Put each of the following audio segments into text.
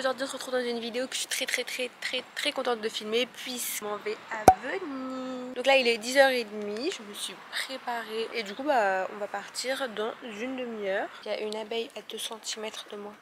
aujourd'hui on se retrouve dans une vidéo que je suis très contente de filmer puisque je m'en vais à Venise. Donc là il est 10h30, je me suis préparée et du coup bah on va partir dans une demi-heure. Il y a une abeille à 2 cm de moi.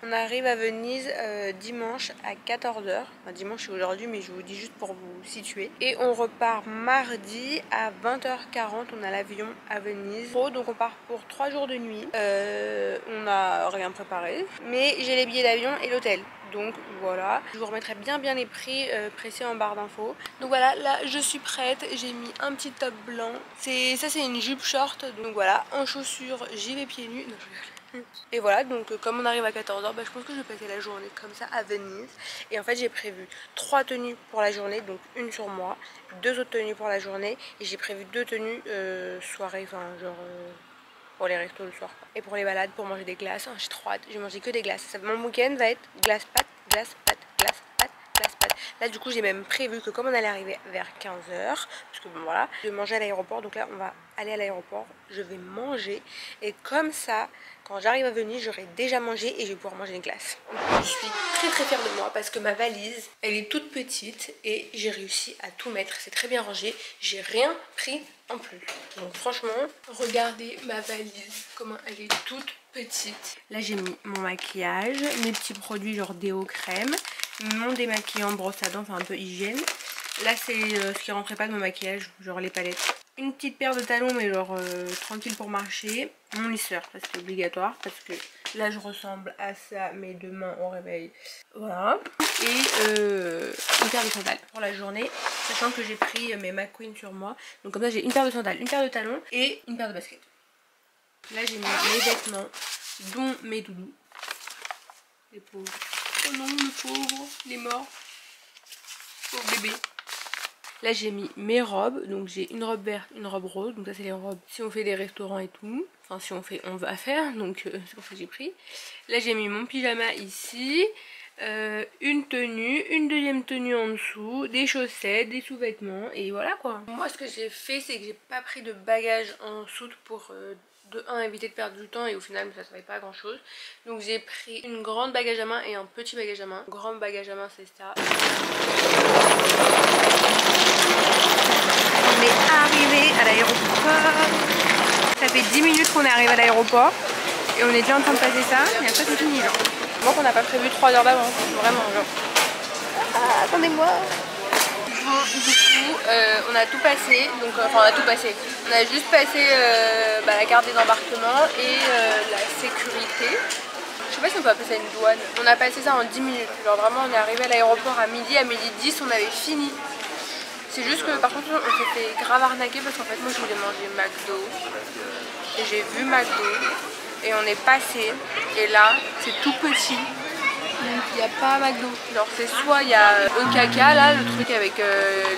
On arrive à Venise dimanche à 14h. Enfin, dimanche c'est aujourd'hui mais je vous dis juste pour vous situer. Et on repart mardi à 20h40. On a l'avion à Venise. Donc on part pour 3 jours de nuit. On n'a rien préparé. Mais j'ai les billets d'avion et l'hôtel. Donc voilà, je vous remettrai bien les prix précis en barre d'infos. Donc voilà, là je suis prête, j'ai mis un petit top blanc. Ça c'est une jupe short, donc voilà, en chaussures j'y vais pieds nus. Non, je rigole. Et voilà, donc comme on arrive à 14h, bah, je pense que je vais passer la journée comme ça à Venise. Et en fait j'ai prévu 3 tenues pour la journée, donc une sur moi, 2 autres tenues pour la journée. Et j'ai prévu 2 tenues soirée, enfin genre... pour les restos le soir et pour les balades, pour manger des glaces. J'ai trop hâte, j'ai mangé que des glaces. Mon week-end va être glace pâte, glace pâte, glace pâte, glace pâte. Là du coup j'ai même prévu que comme on allait arriver vers 15h, parce que bon voilà, je vais manger à l'aéroport. Donc là on va aller à l'aéroport, je vais manger et comme ça quand j'arrive à Venise j'aurai déjà mangé et je vais pouvoir manger des glaces. Je suis très fière de moi parce que ma valise elle est toute petite et j'ai réussi à tout mettre, c'est très bien rangé, j'ai rien pris en plus. Donc franchement, regardez ma valise, comment elle est toute petite. Là j'ai mis mon maquillage, mes petits produits genre déo, crème, mon démaquillant, brosse à dents, enfin un peu hygiène. Là c'est ce qui rentrait pas de mon maquillage, genre les palettes. Une petite paire de talons mais genre tranquille pour marcher. Mon lisseur, ça c'est obligatoire parce que là je ressemble à ça mais demain au réveil. Voilà. Et une paire de sandales pour la journée, sachant que j'ai pris mes McQueen sur moi. Donc comme ça j'ai une paire de sandales, une paire de talons et une paire de baskets. Là j'ai mis mes vêtements, dont mes doudous. Les pauvres. Oh non le pauvre, il est mort. Pauvre bébé. Là j'ai mis mes robes, donc j'ai une robe verte, une robe rose, donc ça c'est les robes si on fait des restaurants et tout, enfin si on fait, on va faire, donc c'est pour ça que j'ai pris. Là j'ai mis mon pyjama ici, une tenue, une deuxième tenue en dessous, des chaussettes, des sous-vêtements et voilà quoi. Moi ce que j'ai fait c'est que j'ai pas pris de bagages en soute pour de 1 éviter de perdre du temps et au final ça ne servait pas à grand chose. Donc j'ai pris une grande bagage à main et un petit bagage à main. Le grand bagage à main c'est ça. On est arrivé à l'aéroport. Ça fait 10 minutes qu'on est arrivé à l'aéroport et on est déjà en train de passer ça et après c'est fini genre. Moi qu'on n'a pas prévu 3 heures d'avance, vraiment genre. Ah, attendez-moi. Bon, du coup on a tout passé, donc enfin on a tout passé. On a juste passé la carte des embarquements et la sécurité. Je sais pas si on peut appeler ça une douane. On a passé ça en 10 minutes. Genre vraiment on est arrivé à l'aéroport à midi 10 on avait fini. C'est juste que par contre on s'est fait grave arnaquer parce qu'en fait moi je voulais manger McDo. Et j'ai vu McDo et on est passé et là c'est tout petit. Donc il n'y a pas McDo. Genre c'est soit il y a EKK là, le truc avec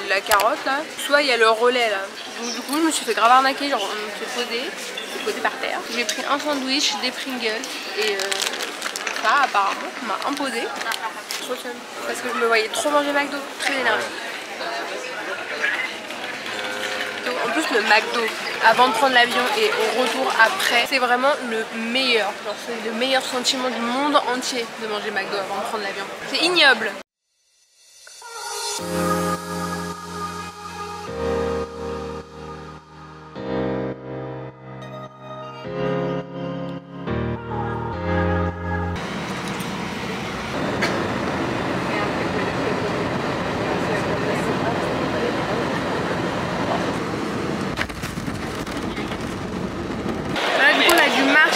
la carotte là, soit il y a le relais là. Donc du coup je me suis fait grave arnaquer, genre on s'est posé par terre. J'ai pris un sandwich, des Pringles et ça apparemment on m'a imposé. Trop seul. Parce que je me voyais trop manger McDo, très énervée. Donc, en plus le McDo avant de prendre l'avion et au retour après c'est vraiment le meilleur. C'est le meilleur sentiment du monde entier de manger McDo avant de prendre l'avion. C'est ignoble.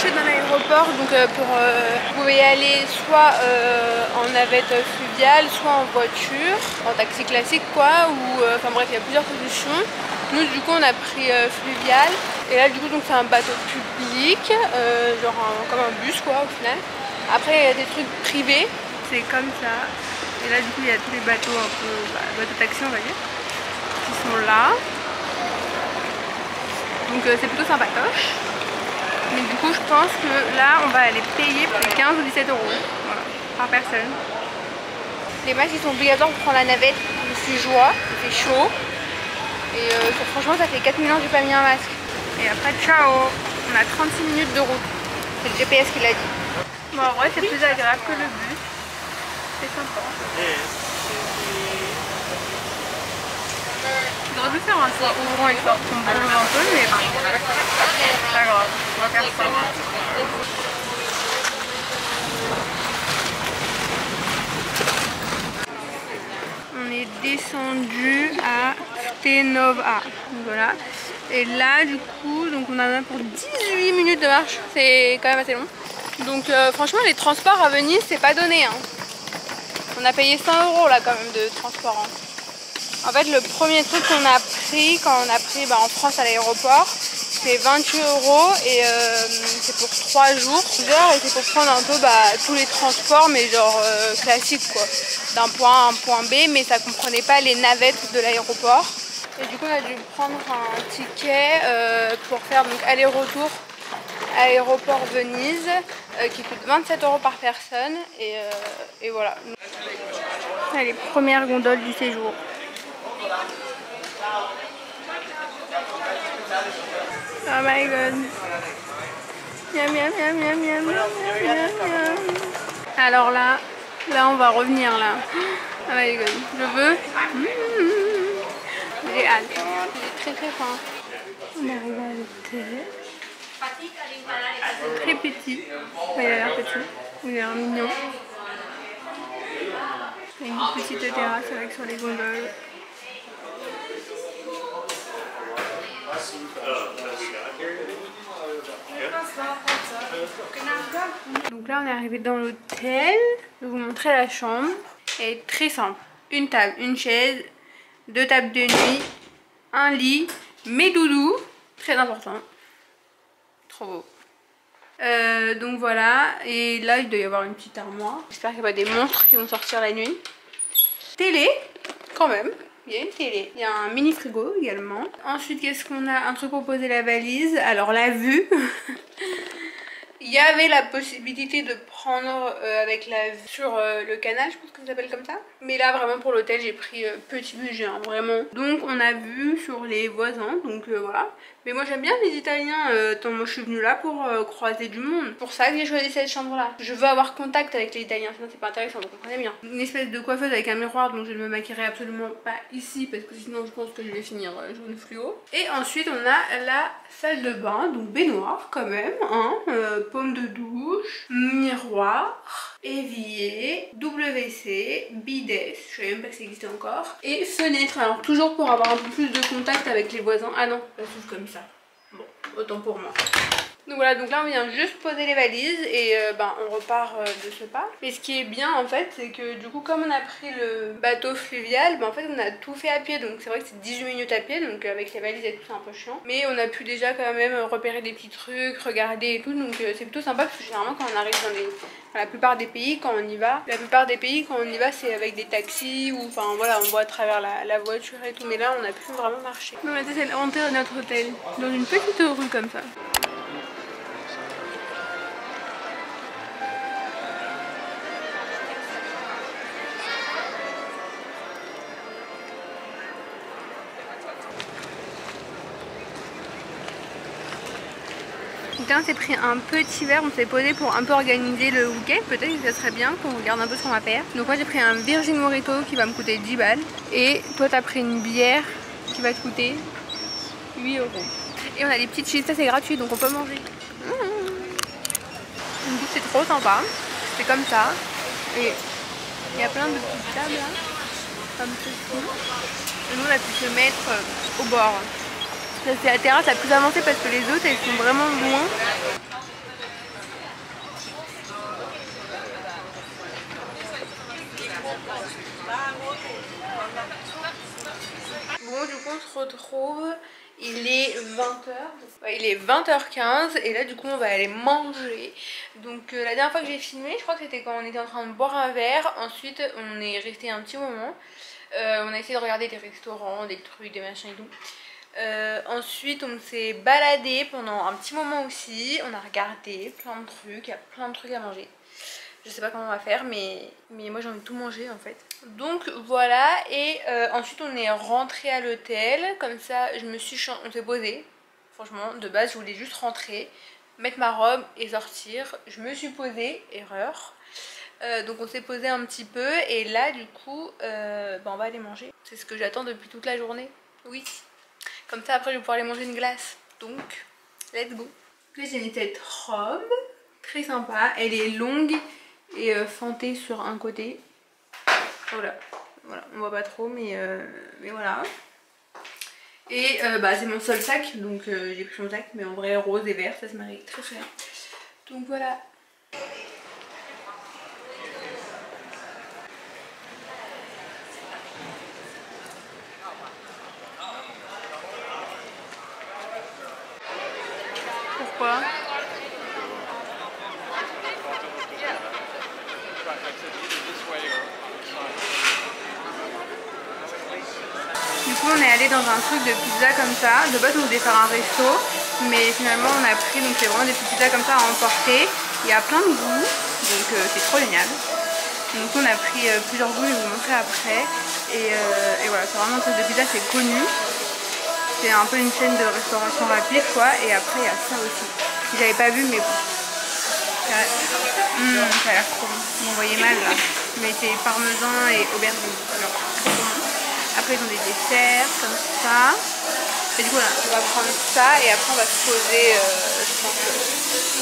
Dans l'aéroport, donc vous pouvez y aller soit en navette fluviale, soit en voiture, en taxi classique quoi, ou enfin bref il y a plusieurs solutions. Nous du coup on a pris fluvial et là du coup donc c'est un bateau public, genre comme un bus quoi au final. Après il y a des trucs privés, c'est comme ça. Et là du coup il y a tous les bateaux un peu, bateaux taxi on va dire, qui sont là. Donc c'est plutôt sympatoche. Mais du coup je pense que là on va aller payer pour les 15 ou 17 euros, voilà, par personne. Les masques ils sont obligatoires pour prendre la navette, je suis joie, il fait chaud. Et franchement ça fait 4 000 ans que j'ai pas mis un masque. Et après ciao, on a 36 minutes de route. C'est le GPS qui l'a dit. Bon, en vrai, c'est plus agréable que le bus. C'est sympa. J'aurais dû faire un toit ouvrant et faire tomber un peu, mais bon, c'est pas grave, on va faire ça. On est descendu à Stenova. Voilà. Et là, du coup, donc on en a pour 18 minutes de marche. C'est quand même assez long. Donc franchement, les transports à Venise, c'est pas donné. Hein. On a payé 100 € là quand même de transport. Hein. En fait, le premier truc qu'on a pris, quand on a pris en France à l'aéroport, c'est 28 € et c'est pour 3 jours, 12 heures, et c'est pour prendre un peu tous les transports, mais genre classiques quoi, d'un point A à un point B, mais ça comprenait pas les navettes de l'aéroport. Et du coup, on a dû prendre un ticket pour faire donc aller-retour aéroport Venise qui coûte 27 € par personne et voilà. Les premières gondoles du séjour. Oh my god. Miam miam miam miam miam miam miam. Alors là on va revenir là. Oh my god. Je veux. J'ai hâte. J'ai très faim. On arrive à l'hôtel. Très petit. Il a l'air petit. Il a l'air mignon. Il y a une petite terrasse avec sur les gondoles. Donc là on est arrivé dans l'hôtel. Je vais vous montrer la chambre. Elle est très simple. Une table, une chaise, 2 tables de nuit, un lit, mes doudous, très important. Trop beau. Donc voilà, et là il doit y avoir une petite armoire. J'espère qu'il n'y a pas des monstres qui vont sortir la nuit. Télé, quand même. Il y a une télé. Il y a un mini frigo également. Ensuite, qu'est-ce qu'on a? Un truc pour poser la valise. Alors la vue. Il y avait la possibilité de prendre avec la vue sur le canal, je pense que ça s'appelle comme ça. Mais là vraiment pour l'hôtel j'ai pris petit budget, hein, vraiment. Donc on a vu sur les voisins, donc voilà. Mais moi j'aime bien les Italiens, moi je suis venue là pour croiser du monde. Pour ça que j'ai choisi cette chambre là. Je veux avoir contact avec les Italiens, sinon c'est pas intéressant, vous comprenez bien. Une espèce de coiffeuse avec un miroir, donc je ne me maquillerai absolument pas ici parce que sinon je pense que je vais finir jaune fluo. Et ensuite on a la salle de bain, donc baignoire quand même, hein, paume de douche, miroir, évier, WC, bidet, je savais même pas que ça existait encore, et fenêtre. Alors toujours pour avoir un peu plus de contact avec les voisins. Ah non, ça s'ouvre comme ça. Bon, autant pour moi. Donc voilà, donc là on vient juste poser les valises et on repart de ce pas. Et ce qui est bien en fait, c'est que du coup comme on a pris le bateau fluvial, en fait on a tout fait à pied. Donc c'est vrai que c'est 18 minutes à pied, donc avec les valises et tout c'est un peu chiant. Mais on a pu déjà quand même repérer des petits trucs, regarder et tout, donc c'est plutôt sympa parce que généralement quand on arrive dans la plupart des pays, quand on y va, c'est avec des taxis ou enfin voilà, on voit à travers la voiture et tout. Mais là on a pu vraiment marcher. Donc maintenant c'est l'entrée de notre hôtel, dans une petite rue comme ça. On s'est pris un petit verre, on s'est posé pour un peu organiser le week-end. Peut-être que ça serait bien qu'on regarde un peu ce qu'on va faire. Donc moi j'ai pris un Virgin Morito qui va me coûter 10 balles. Et toi t'as pris une bière qui va te coûter 8 €. Et on a des petites chips, ça c'est gratuit donc on peut manger. Du coup c'est trop sympa. C'est comme ça. Et il y a plein de petites tables là. Comme ceci. Et nous on a pu se mettre au bord. C'est la terrasse la plus avancée parce que les autres elles sont vraiment loin. Bon du coup on se retrouve, il est 20h, il est 20h15 et là du coup on va aller manger. Donc la dernière fois que j'ai filmé, je crois que c'était quand on était en train de boire un verre. Ensuite on est resté un petit moment, on a essayé de regarder des restaurants, des trucs, des machins et tout. Ensuite on s'est baladé pendant un petit moment aussi, on a regardé plein de trucs, il y a plein de trucs à manger. Je sais pas comment on va faire mais moi j'ai envie de tout manger en fait. Donc voilà, et ensuite on est rentré à l'hôtel, comme ça on s'est posé. Franchement de base je voulais juste rentrer, mettre ma robe et sortir. Je me suis posée, erreur. Donc on s'est posé un petit peu et là du coup on va aller manger. C'est ce que j'attends depuis toute la journée. Oui. Comme ça après je vais pouvoir aller manger une glace. Donc let's go. Là j'ai mis cette robe. Très sympa. Elle est longue et fentée sur un côté. Voilà. Voilà. On voit pas trop mais voilà. Et c'est mon seul sac. Donc j'ai pris mon sac. Mais en vrai rose et vert ça se marie très très bien. Donc voilà. Pourquoi? Du coup on est allé dans un truc de pizza comme ça. De base on voulait faire un resto, mais finalement on a pris, donc c'est vraiment des petites pizzas comme ça à emporter. Il y a plein de goûts, donc c'est trop génial. Donc on a pris plusieurs goûts, je vais vous montrer après. Et voilà, c'est vraiment un truc de pizza, c'est connu. C'est un peu une chaîne de restauration rapide quoi. Et après il y a ça aussi. J'avais pas vu mais bon. Ça a l'air trop bon. Vous voyez mal là. Mais c'est parmesan et aubergine. Alors très bon. Après ils ont des desserts comme ça. Et du coup là, on va prendre ça et après on va se poser, je pense,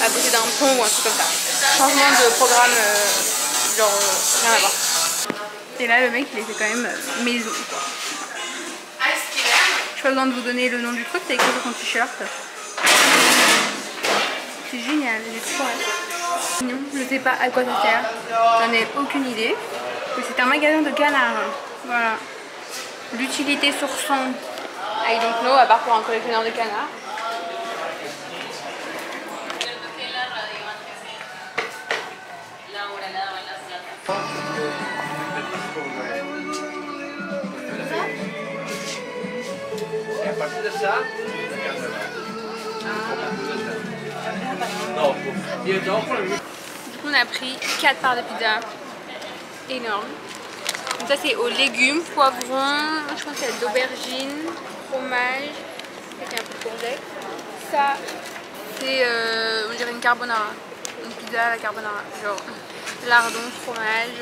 à côté d'un pont ou un truc comme ça. Changement de programme, genre rien à voir. Et là le mec il était quand même maison quoi. J'ai pas besoin de vous donner le nom du truc, c'est écrit sur son t-shirt. C'est génial, j'ai trop hâte. Non, je sais pas à quoi ça sert, j'en ai aucune idée. C'est un magasin de canards, voilà. L'utilité sur son, I don't know, à part pour un collectionneur de canards. Du coup on a pris 4 parts de pizza, énorme. Donc ça c'est aux légumes, poivrons, je pense qu'il y a d'aubergines, fromage, et un peu de courgette. Ça c'est on dirait une carbonara, une pizza à la carbonara, genre lardon, fromage.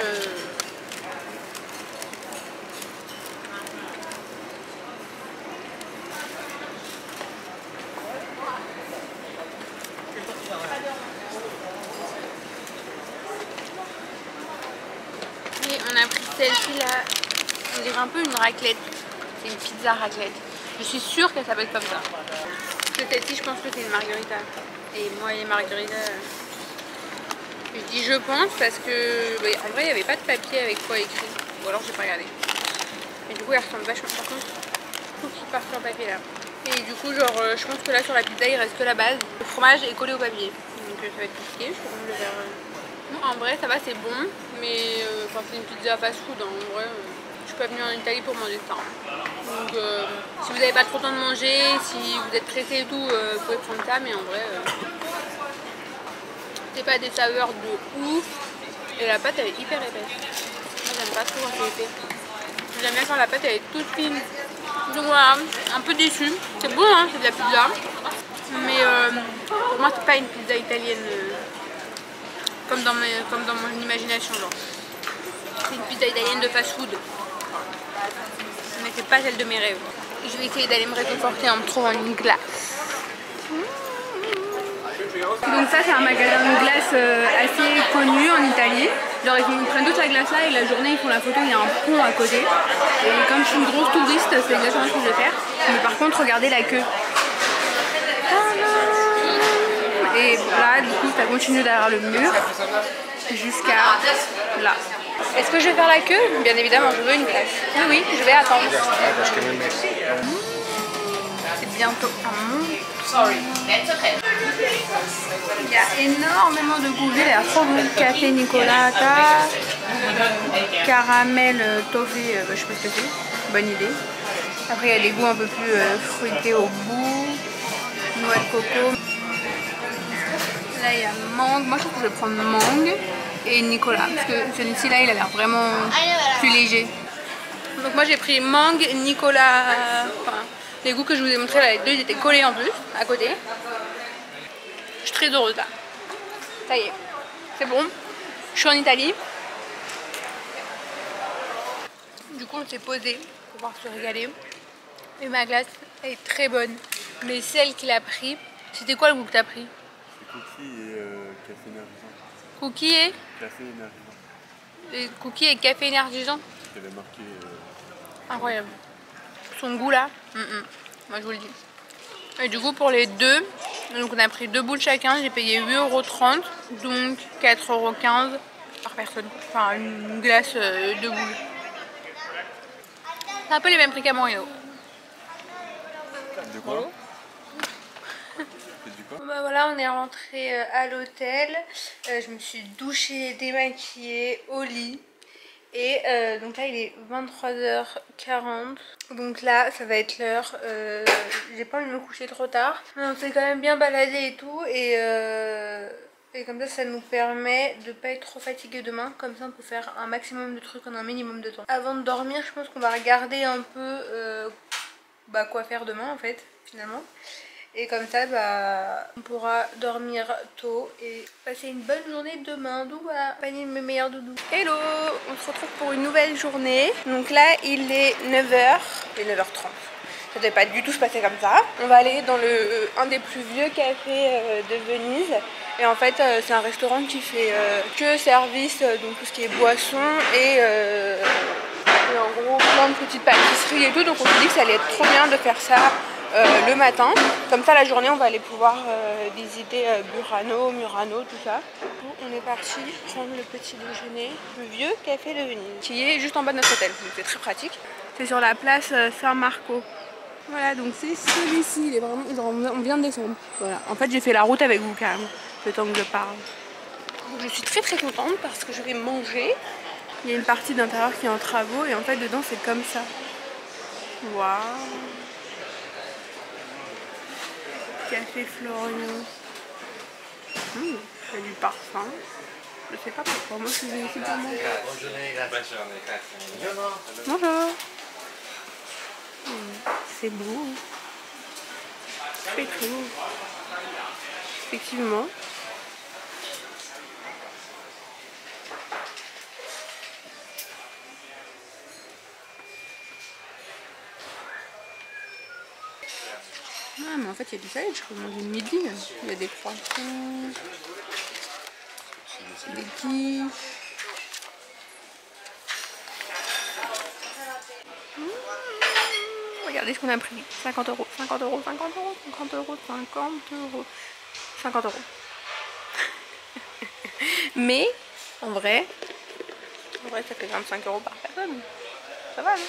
Et on a pris celle-ci là, on dirait un peu une raclette, c'est une pizza raclette. Je suis sûre qu'elle s'appelle comme ça. Celle-ci je pense que c'est une margarita. Et moi les margaritas, je dis je pense parce que en vrai il n'y avait pas de papier avec quoi écrit. Ou alors j'ai pas regardé. Et du coup elle ressemble vachement. Par contre, il faut qu'il parte sur le papier là. Et du coup genre je pense que là sur la pizza il reste que la base. Le fromage est collé au papier. Donc ça va être compliqué, je peux le faire. Non, en vrai ça va, c'est bon, mais enfin, c'est une pizza fast food, hein. En vrai je suis pas venue en Italie pour manger ça. Donc si vous n'avez pas trop le temps de manger, si vous êtes pressé et tout, vous pouvez prendre ça, mais en vrai c'est pas des saveurs de ouf. Et la pâte elle est hyper épaisse. Moi j'aime pas trop quand c'est épais. J'aime bien quand la pâte elle est toute fine. Donc voilà, un peu déçue. C'est bon hein, c'est de la pizza. Mais pour moi c'est pas une pizza italienne. Comme dans mon imagination genre. C'est une pizza italienne de fast food. Mais c'est pas celle de mes rêves. Je vais essayer d'aller me réconforter en me trouvant une glace. Donc ça c'est un magasin de glace assez connu en Italie. Genre ils prennent toute la glace là et la journée ils font la photo, il y a un pont à côté. Et comme je suis une grosse touriste, c'est exactement ce que je vais faire. Mais par contre regardez la queue. Et là, du coup, ça continue derrière le mur jusqu'à là. Est-ce que je vais faire la queue? Bien évidemment, je veux une place. Oui, oui, je vais attendre. C'est bientôt un monde. Il y a énormément de goûts. Il y a favori café Nicolata, caramel toffee, je sais pas ce que c'est. Bonne idée. Après, il y a des goûts un peu plus fruités au bout. Noix de coco. Là il y a mangue, moi je trouve que je vais prendre mangue et Nicolas parce que celui-ci là il a l'air vraiment plus léger. Donc moi j'ai pris mangue, Nicolas, enfin les goûts que je vous ai montrés là, les deux ils étaient collés en plus à côté. suis très heureuse là. Ça y est, c'est bon. Je suis en Italie. Du coup, on s'est posé pour pouvoir se régaler. Et ma glace, elle est très bonne. Mais celle qu'il a pris, c'était quoi le goût que t'as pris? C'est cookies et café énergisant. Cookies et Café énergisant. Et cookies et café énergisant. Il avait marqué. Incroyable. Son goût là, moi je vous le dis. Et du coup pour les deux, donc on a pris 2 boules chacun, j'ai payé 8,30 €, donc 4,15 € par personne. Enfin une glace 2 boules. C'est un peu les mêmes prix qu'à Morino. De quoi? Bon bah voilà, on est rentré à l'hôtel. Je me suis douchée, démaquillée au lit. Et donc là il est 23h40. Donc là ça va être l'heure. J'ai pas envie de me coucher trop tard. On s'est quand même bien baladé et tout. Et comme ça nous permet de pas être trop fatigué demain. Comme ça on peut faire un maximum de trucs en un minimum de temps. Avant de dormir je pense qu'on va regarder un peu quoi faire demain en fait finalement. Et comme ça, on pourra dormir tôt et passer une bonne journée demain. Donc voilà, panier de mes meilleurs doudous. Hello, on se retrouve pour une nouvelle journée. Donc là, il est 9h et 9h30. Ça devait pas du tout se passer comme ça. On va aller dans un des plus vieux cafés de Venise. Et en fait, c'est un restaurant qui fait que service, donc tout ce qui est boisson et en gros plein de petites pâtisseries et tout. Donc on s'est dit que ça allait être trop bien de faire ça le matin. Comme ça la journée on va aller pouvoir visiter Burano, Murano, tout ça. Donc, on est parti prendre le petit déjeuner du vieux café de Venise qui est juste en bas de notre hôtel, donc c'est très pratique. C'est sur la place San-Marco. Voilà, donc c'est celui-ci, il est vraiment... on vient de descendre. Voilà, en fait j'ai fait la route avec vous quand même, le temps que je parle. Donc, je suis très contente parce que je vais manger. Il y a une partie d'intérieur qui est en travaux et en fait dedans c'est comme ça. Waouh. Café Florian. Il y a du parfum. Je sais pas pourquoi. Moi je suis venue ici pour manger. Bonjour. C'est beau. Très beau. Effectivement. Ah mais en fait il y a du salade, je peux manger le midi. Il y a des croissants, des quiches. Regardez ce qu'on a pris. 50 €, 50 €, 50 €, 50 €, 50 €, 50 €. Mais en vrai ça fait 25 € par personne. Ça va, non?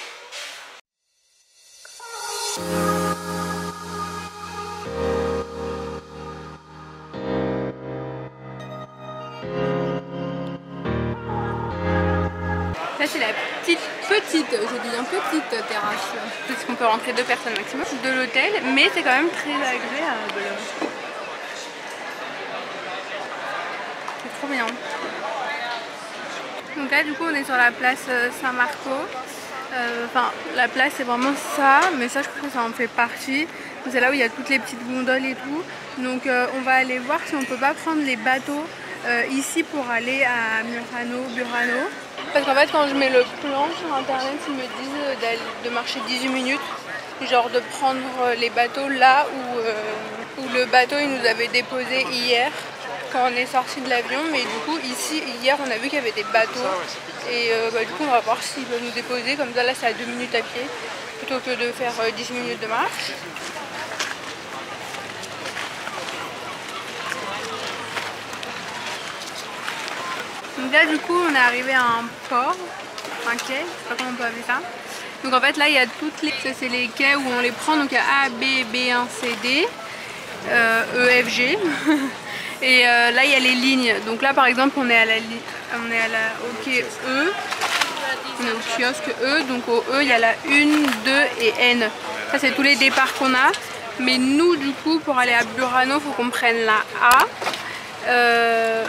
Là c'est la petite, je dis bien petite terrasse. Parce qu'on peut rentrer 2 personnes maximum de l'hôtel, mais c'est quand même très agréable. C'est trop bien. Donc là du coup on est sur la place San-Marco. Enfin la place c'est vraiment ça, mais ça je pense que ça en fait partie. C'est là où il y a toutes les petites gondoles et tout. Donc on va aller voir si on peut pas prendre les bateaux ici pour aller à Burano. Parce qu'en fait quand je mets le plan sur internet ils me disent de marcher 18 minutes. Genre de prendre les bateaux là où le bateau il nous avait déposé hier quand on est sorti de l'avion. Mais du coup ici hier on a vu qu'il y avait des bateaux. Et du coup on va voir s'ils peuvent nous déposer. Comme ça là c'est à 2 minutes à pied plutôt que de faire 18 minutes de marche. Donc là du coup on est arrivé à un port, un quai, je sais pas comment on peut appeler ça. Donc en fait là il y a toutes les... Ça c'est les quais où on les prend, donc il y a A, B, B1, C, D, E, F, G. Et là il y a les lignes. Donc là par exemple on est au quai E, on est au kiosque E, donc au E il y a la 1, 2 et N. Ça c'est tous les départs qu'on a. Mais nous du coup pour aller à Burano il faut qu'on prenne la A.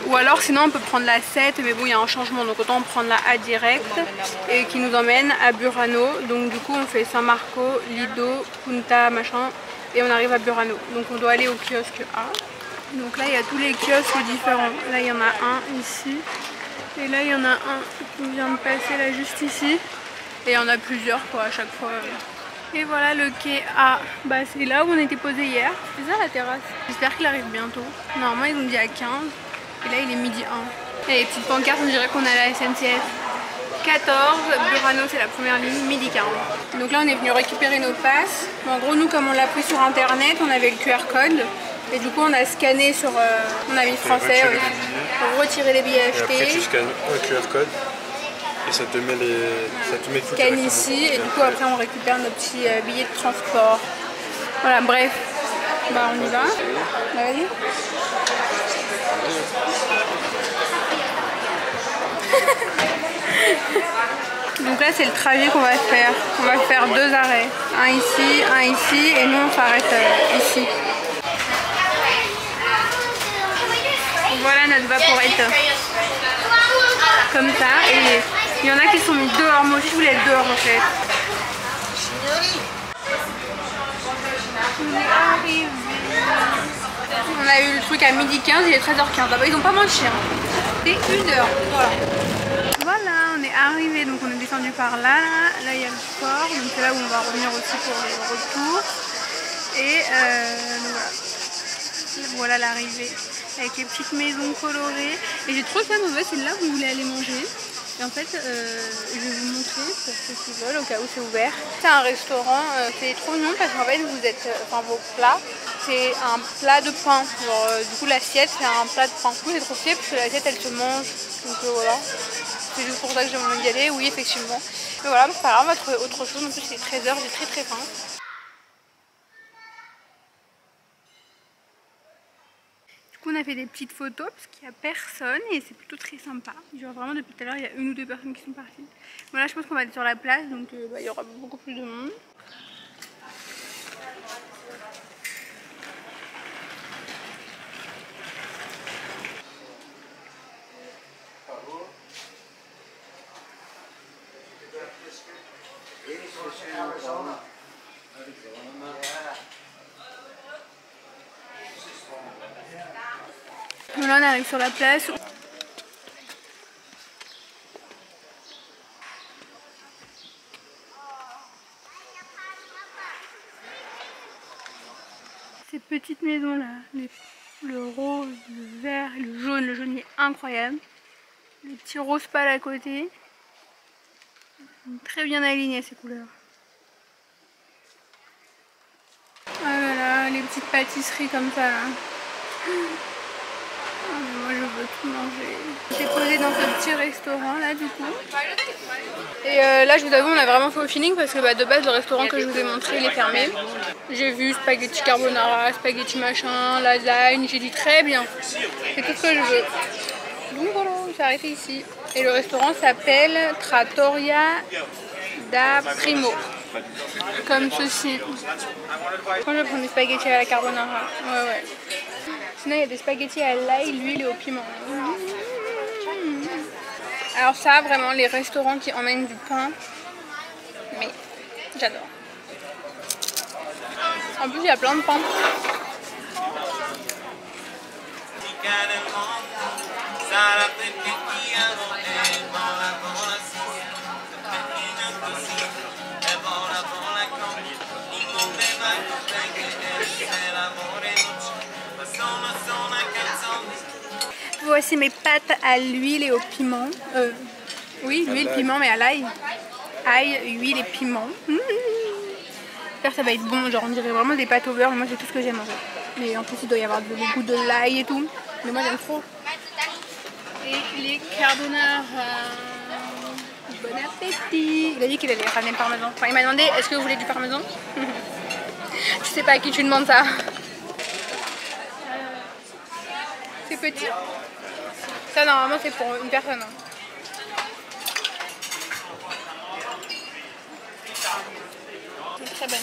Ou alors sinon on peut prendre la 7, mais bon il y a un changement, donc autant prendre la A direct et qui nous emmène à Burano. Donc du coup on fait San Marco, Lido, Punta machin et on arrive à Burano. Donc on doit aller au kiosque A. Donc là il y a tous les kiosques différents. Là il y en a un ici. Et là il y en a un qui vient de passer là juste ici. Et il y en a plusieurs quoi à chaque fois. Et voilà le quai A. Bah c'est là où on était posé hier. C'est ça la terrasse. J'espère qu'il arrive bientôt. Normalement ils ont dit à 15. Et là il est midi 1. Et les petites pancartes on dirait qu'on est à la SNCF. 14, Burano c'est la première ligne, midi 40. Donc là on est venu récupérer nos passes. En gros nous comme on l'a pris sur internet, on avait le QR code. Et du coup on a scanné sur... on a mis français pour retirer les billets achetés. Et après tu scannes un QR code et ça te met les... ça te met tout scanne ici et du coup après on récupère nos petits billets de transport. Voilà bref, bah on y va. Bah, vas-y. Donc là c'est le trajet qu'on va faire. On va faire 2 arrêts. Un ici et nous on s'arrête ici. Voilà notre vaporette. Comme ça. Et il y en a qui sont mis dehors. Moi aussi je voulais être dehors en fait. On est arrivé. On a eu le truc à midi 15, il est 13h15. Là-bas ils ont pas mangé. C'est 1h. Voilà. Voilà, on est arrivé, donc on est descendu par là. Là il y a le port, donc c'est là où on va revenir aussi pour le retour. Et donc voilà l'arrivée avec les petites maisons colorées. Et j'ai trop faim, en fait, c'est là où vous voulez aller manger. Et en fait, je vais vous montrer pour ceux qui veulent, au cas où c'est ouvert. C'est un restaurant, c'est trop mignon parce qu'en fait, vous êtes, enfin vos plats, c'est un plat de pain. Genre, du coup, l'assiette, c'est un plat de pain. Du coup, c'est trop fier parce que l'assiette, elle se mange. Donc voilà. C'est juste pour ça que j'ai envie d'y aller, oui effectivement. Mais voilà, c'est pas grave, autre chose, en plus c'est 13h, j'ai très faim. Du coup on a fait des petites photos parce qu'il n'y a personne et c'est plutôt très sympa. Genre vraiment depuis tout à l'heure il y a 1 ou 2 personnes qui sont parties. Voilà, je pense qu'on va être sur la place donc il y aura beaucoup plus de monde. Donc là on arrive sur la place. Ces petites maisons là, le rose, le vert, le jaune il est incroyable. Les petits roses pâles à côté. Très bien alignées ces couleurs. Ah là là, les petites pâtisseries comme ça là. Oh, mais moi je veux tout manger. J'étais posée dans ce petit restaurant là du coup. Et là je vous avoue on a vraiment fait au feeling parce que de base le restaurant que je vous ai montré il est fermé. J'ai vu spaghetti carbonara, spaghetti machin, lasagne, j'ai dit très bien. C'est tout ce que je veux. Donc voilà, on s'est arrêté ici. Et le restaurant s'appelle Trattoria da Primo. Comme ceci. Moi je vais prendre des spaghettis à la carbonara. Ouais. Sinon il y a des spaghettis à l'ail, l'huile et au piment. Alors ça vraiment les restaurants qui emmènent du pain. Mais j'adore. En plus il y a plein de pain. Voici mes pâtes à l'huile et au piment. Oui, l'huile, piment, mais à l'ail. Ail, huile et piment. J'espère que ça va être bon. Genre, on dirait vraiment des pâtes au beurre. Moi, c'est tout ce que j'aime en fait. Mais en plus, il doit y avoir le goût de l'ail et tout. Mais moi, j'aime trop. Et les carbonara. Bon appétit. Il a dit qu'il allait ramener le parmesan. Enfin, il m'a demandé est-ce que vous voulez du parmesan. Je sais pas à qui tu demandes ça. C'est petit. Ça normalement c'est pour une personne. C'est très bonne.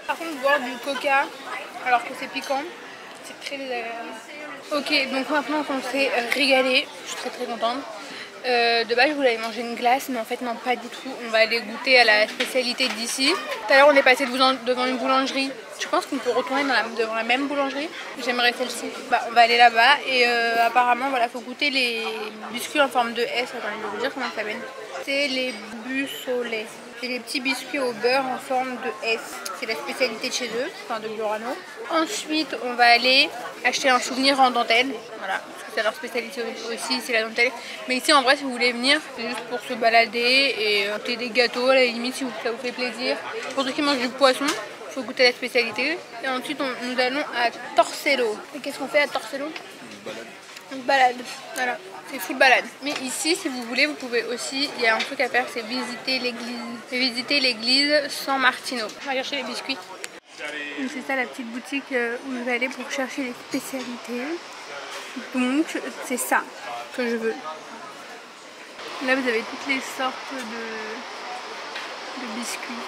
Par contre boire du coca alors que c'est piquant, c'est très désagréable. Ok, donc maintenant qu'on s'est régalé, je suis très contente. De base je voulais aller manger une glace mais en fait non, pas du tout. On va aller goûter à la spécialité d'ici. Tout à l'heure on est passé devant une boulangerie. Je pense qu'on peut retourner devant la même boulangerie. J'aimerais celle-ci. Bah, on va aller là-bas et apparemment voilà, faut goûter les biscuits en forme de S. Attendez, je vais vous dire comment ça s'appelle. C'est les bussolets. C'est les petits biscuits au beurre en forme de S. C'est la spécialité de chez eux, enfin de Burano. Ensuite, on va aller acheter un souvenir en dentelle. Voilà, parce que c'est leur spécialité aussi, c'est la dentelle. Mais ici, en vrai, si vous voulez venir, c'est juste pour se balader et goûter des gâteaux, à la limite, si ça vous fait plaisir. Pour ceux qui mangent du poisson, il faut goûter la spécialité. Et ensuite, nous allons à Torcello. Et qu'est-ce qu'on fait à Torcello? Une balade. Voilà. C'est full balade. Mais ici, si vous voulez, vous pouvez aussi, il y a un truc à faire, c'est visiter l'église. Visiter l'église San Martino. On va chercher les biscuits. Donc c'est ça la petite boutique où je vais aller pour chercher les spécialités. Donc c'est ça que je veux. Là vous avez toutes les sortes de biscuits.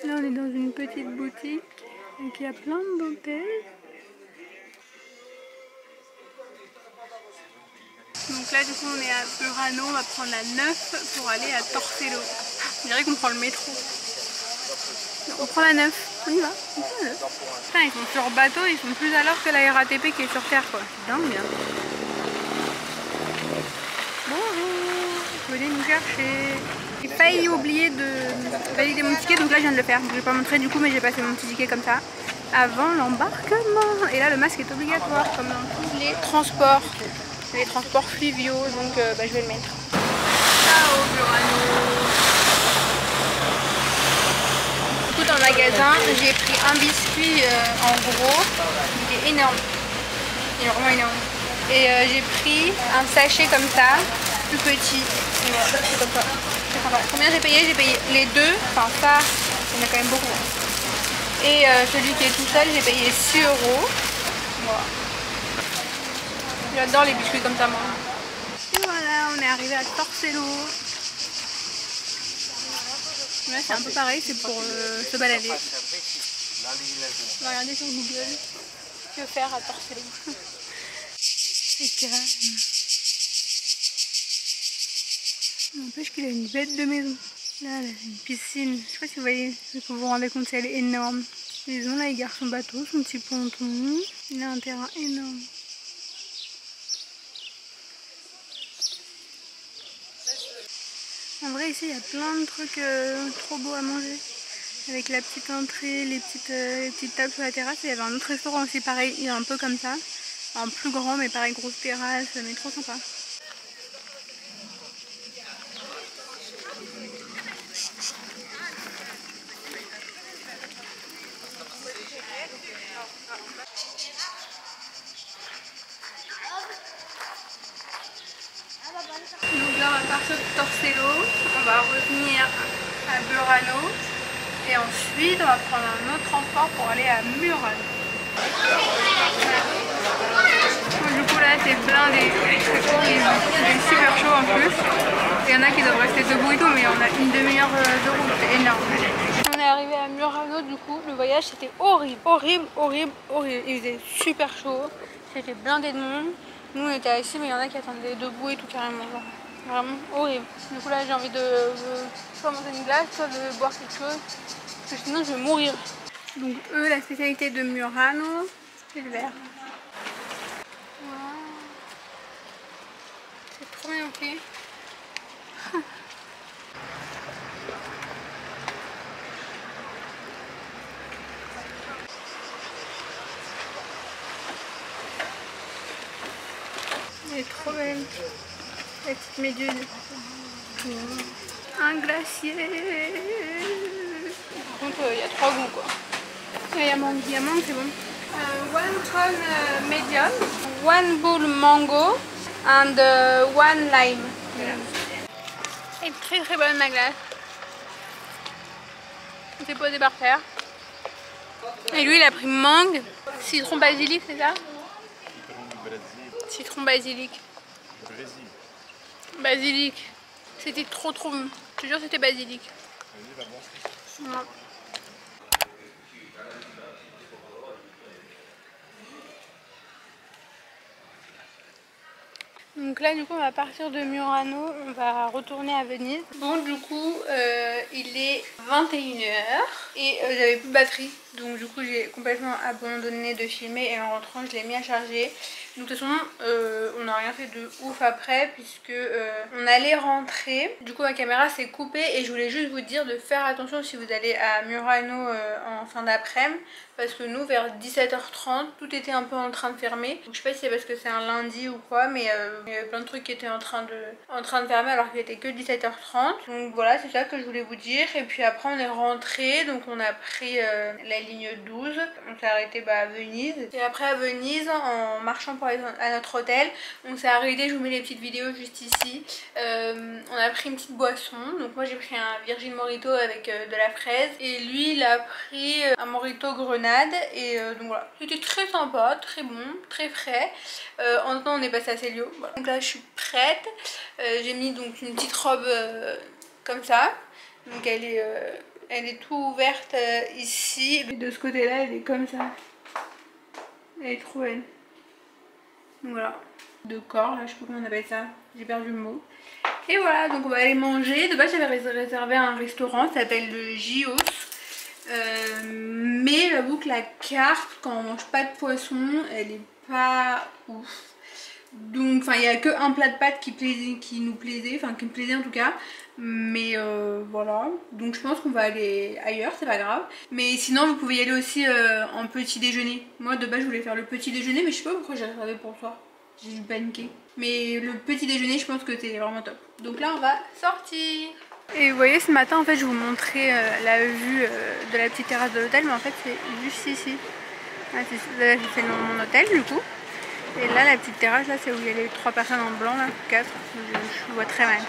Là on est dans une petite boutique. Donc il y a plein de dentelles. Donc là du coup on est à Burano, on va prendre la 9 pour aller à Torcello. On dirait qu'on prend le métro. On prend la 9, on y va, on prend la 9. Putain, ils sont sur bateau, ils sont plus à l'heure que la RATP qui est sur terre quoi. C'est dingue. Hein. Bonjour, venez nous chercher. J'ai failli oublier de valider mon ticket, donc là je viens de le faire. Je ne vais pas montrer du coup, mais j'ai passé mon petit ticket comme ça avant l'embarquement. Et là le masque est obligatoire comme dans tous les transports. Les transports fluviaux, donc je vais le mettre. Ciao Burano. Dans le magasin, j'ai pris un biscuit en gros, il est énorme, il est vraiment énorme. Et j'ai pris un sachet comme ça, plus petit. Et voilà, c'est comme ça. C'est sympa. Combien j'ai payé? J'ai payé les deux, enfin ça, il y en a quand même beaucoup. Et celui qui est tout seul, j'ai payé 6 €. Voilà. J'adore les biscuits comme ça, moi. Et voilà, on est arrivé à Torcello. Là c'est un peu pareil, c'est pour se balader. On va regarder sur Google que faire à Torcello. C'est calme. N'empêche qu'il a une bête de maison. Là, une piscine. Je sais pas si vous voyez, vous vous rendez compte, elle est énorme. Maison, là il gare son bateau, son petit ponton. Il a un terrain énorme. En vrai ici il y a plein de trucs trop beaux à manger. Avec la petite entrée, les petites tables sur la terrasse. Il y avait un autre restaurant aussi pareil, il est un peu comme ça. Un plus grand mais pareil, grosse terrasse, mais trop sympa. Donc là on va partir de Torcello, on va revenir à Burano et ensuite on va prendre un autre transport pour aller à Murano. Du coup là c'est blindé, c'est horrible, c'est super chaud en plus. Il y en a qui doivent rester debout et tout, mais on a une demi-heure de route, c'est énorme. On est arrivé à Murano, du coup le voyage c'était horrible, horrible, horrible, horrible. Il faisait super chaud, c'était blindé de monde. Nous on était assis mais il y en a qui attendaient debout et tout carrément, genre vraiment horrible. Du coup là j'ai envie de soit manger une glace, soit de boire quelque chose, parce que sinon je vais mourir. Donc eux la spécialité de Murano c'est le verre. Wow. C'est trop bien fait. Elle est trop belle, la petite méduse. Un glacier. Par contre, il y a 3 goûts quoi. Il y a mangue, c'est bon. One cone medium, one bowl mango and one lime. Elle est très très bonne ma glace. On s'est posé par terre. Et lui il a pris mangue, citron basilic, c'est ça? Citron basilic. Basilic. C'était trop bon. Je te jure c'était basilic. Ouais. Donc Donc là du coup on va partir de Murano, on va retourner à Venise. Bon du coup il est 21h et j'avais plus de batterie. Donc du coup j'ai complètement abandonné de filmer et en rentrant je l'ai mis à charger. Donc de toute façon on n'a rien fait de ouf après puisque on allait rentrer. Du coup ma caméra s'est coupée et je voulais juste vous dire de faire attention si vous allez à Murano en fin d'après-midi. Parce que nous vers 17h30 tout était un peu en train de fermer. Donc je sais pas si c'est parce que c'est un lundi ou quoi, mais il y avait plein de trucs qui étaient en train de fermer alors qu'il était que 17h30. Donc voilà, c'est ça que je voulais vous dire. Et puis après on est rentré, donc on a pris la ligne 12. On s'est arrêté à Venise. Et après à Venise, en marchant pour aller à notre hôtel, on s'est arrêté, je vous mets les petites vidéos juste ici. On a pris une petite boisson. Donc moi j'ai pris un Virgin Morito avec de la fraise. Et lui il a pris un Morito Grenade. Et donc voilà, c'était très sympa, très bon, très frais. En même temps on est passé à Célio. Voilà. Donc là je suis prête. J'ai mis donc une petite robe comme ça. Donc elle est tout ouverte ici. Et de ce côté là elle est comme ça. Elle est trop belle. Donc voilà. De corps là, je sais pas comment on appelle ça. J'ai perdu le mot. Et voilà, donc on va aller manger. De base j'avais réservé un restaurant, ça s'appelle le Gios. Mais j'avoue que la carte quand on mange pas de poisson elle est pas ouf. Donc enfin il n'y a que un plat de pâtes qui nous plaisait, enfin qui me plaisait en tout cas. Mais voilà, donc je pense qu'on va aller ailleurs, c'est pas grave. Mais sinon vous pouvez y aller aussi en petit déjeuner. Moi de base je voulais faire le petit déjeuner mais je sais pas pourquoi j'ai réservé pour ça. J'ai paniqué. Mais le petit déjeuner je pense que c'est vraiment top. Donc là on va sortir. Et vous voyez ce matin en fait je vous montrais la vue de la petite terrasse de l'hôtel, mais en fait c'est juste ici. C'est mon hôtel du coup. Et là la petite terrasse là c'est où il y a les 3 personnes en blanc là, 4, je vois très mal.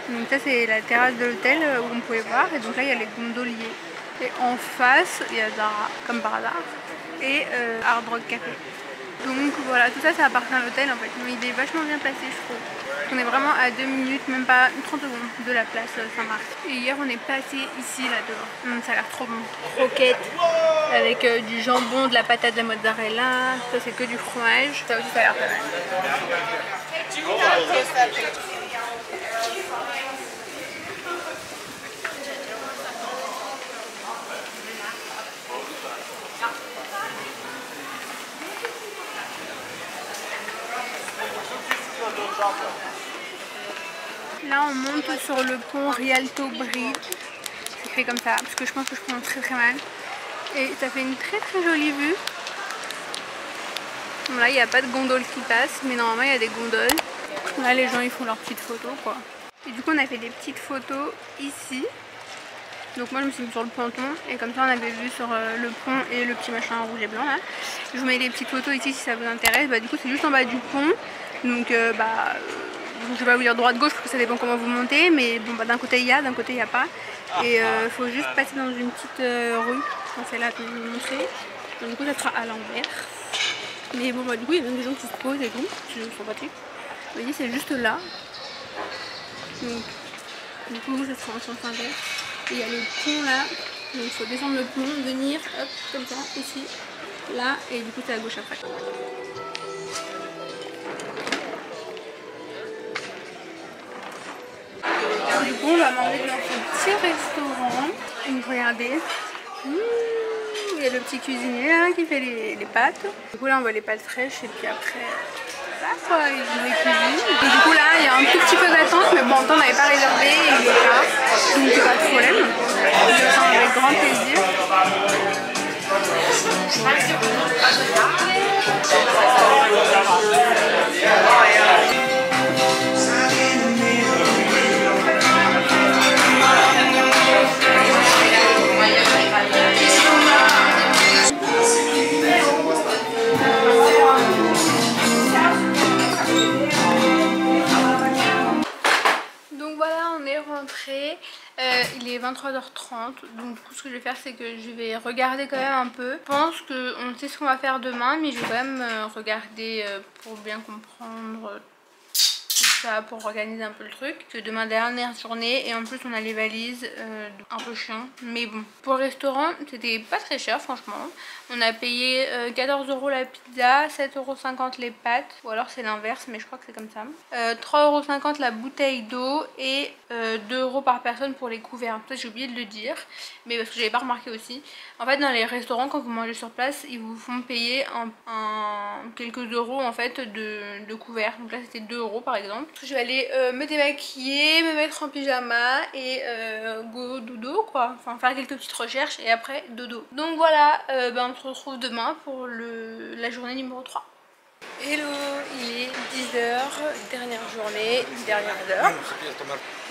Donc ça c'est la terrasse de l'hôtel où on pouvait voir, et donc là il y a les gondoliers. Et en face il y a Zara comme par hasard et Hard Rock Café. Donc voilà, tout ça ça appartient à l'hôtel en fait, mais il est vachement bien placé je trouve. On est vraiment à 2 minutes, même pas 30 secondes de la place Saint-Marc. Et hier on est passé ici là dehors. Ça a l'air trop bon. Croquettes avec du jambon, de la patate, de la mozzarella. Ça c'est que du fromage. Ça aussi ça a l'air pas mal. Là on monte sur le pont Rialto Bridge. C'est fait comme ça parce que je pense que je prends très très mal. Et ça fait une très très jolie vue. Bon, là il n'y a pas de gondole qui passe, mais normalement il y a des gondoles. Là les gens ils font leurs petites photos quoi. Et du coup on a fait des petites photos ici. Donc moi je me suis mis sur le ponton et comme ça on avait vu sur le pont et le petit machin rouge et blanc là. Je vous mets des petites photos ici si ça vous intéresse. Du coup c'est juste en bas du pont. Donc je vais pas vous dire droite-gauche parce que ça dépend comment vous montez. Mais bon d'un côté il y a, d'un côté il n'y a pas. Et il faut juste passer dans une petite rue. Enfin, c'est là que je vais vous montrer. Donc du coup ça sera à l'envers. Mais bon du coup il y a même des gens qui se posent et tout. C'est sympathique. Vous voyez c'est juste là. Donc du coup ça sera en sens inverse. Et il y a le pont là. Donc il faut descendre le pont, venir hop comme ça ici. Là et du coup c'est à gauche après. Du coup on va manger dans ce petit restaurant. Donc regardez. Il y a le petit cuisinier là qui fait les pâtes. Du coup là on voit les pâtes fraîches et puis après ça quoi, ils les cuisinent. Et du coup là il y a un tout petit peu d'attente mais bon en même temps on n'avait pas réservé et il est là. Donc c'est pas de problème. Je le prends avec grand plaisir. Donc voilà, on est rentré. Il est 23h30, donc du coup ce que je vais faire c'est que je vais regarder quand même un peu. Je pense qu'on sait ce qu'on va faire demain, mais je vais quand même regarder pour bien comprendre ça pour organiser un peu le truc. Que demain dernière journée et en plus on a les valises, un peu chiant. Mais bon, pour le restaurant c'était pas très cher franchement. On a payé 14 € la pizza, 7,50 € les pâtes, ou alors c'est l'inverse mais je crois que c'est comme ça. 3,50 € la bouteille d'eau et 2 € par personne pour les couverts. Peut-être j'ai oublié de le dire, mais parce que j'avais pas remarqué aussi. En fait dans les restaurants quand vous mangez sur place, ils vous font payer quelques euros en fait de couverts. Donc là c'était 2 € par exemple. Je vais aller me démaquiller, me mettre en pyjama et go dodo quoi. Enfin faire quelques petites recherches et après dodo. Donc voilà, on se retrouve demain pour la journée numéro 3. Hello, il est 10 h, dernière journée, dernière heure.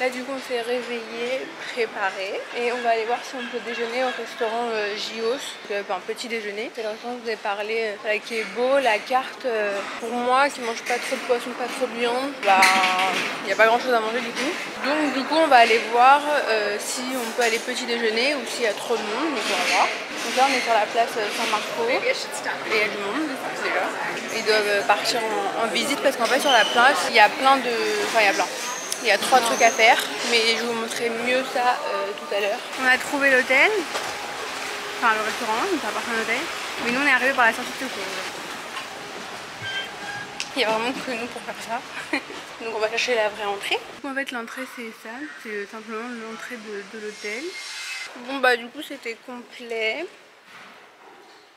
Là du coup on s'est réveillé, préparé et on va aller voir si on peut déjeuner au restaurant Gios, un petit déjeuner. C'est le restaurant que je vous ai parlé, qui est beau, la carte pour moi qui mange pas trop de poisson, pas trop de viande, il n'y a pas grand chose à manger du coup. Donc du coup on va aller voir si on peut aller petit déjeuner ou s'il y a trop de monde, donc on va voir. Donc là on est sur la place Saint-Marco et il y a du monde déjà. Ils doivent partir en visite parce qu'en fait sur la place il y a plein de... il y a 3 trucs à faire, mais je vais vous montrer mieux ça tout à l'heure. On a trouvé l'hôtel, enfin le restaurant, donc ça appartient à l'hôtel, mais nous on est arrivé par la sortie de secours. Il n'y a vraiment que nous pour faire ça, donc on va chercher la vraie entrée. En fait l'entrée c'est ça, c'est simplement l'entrée de l'hôtel. Bon bah du coup c'était complet.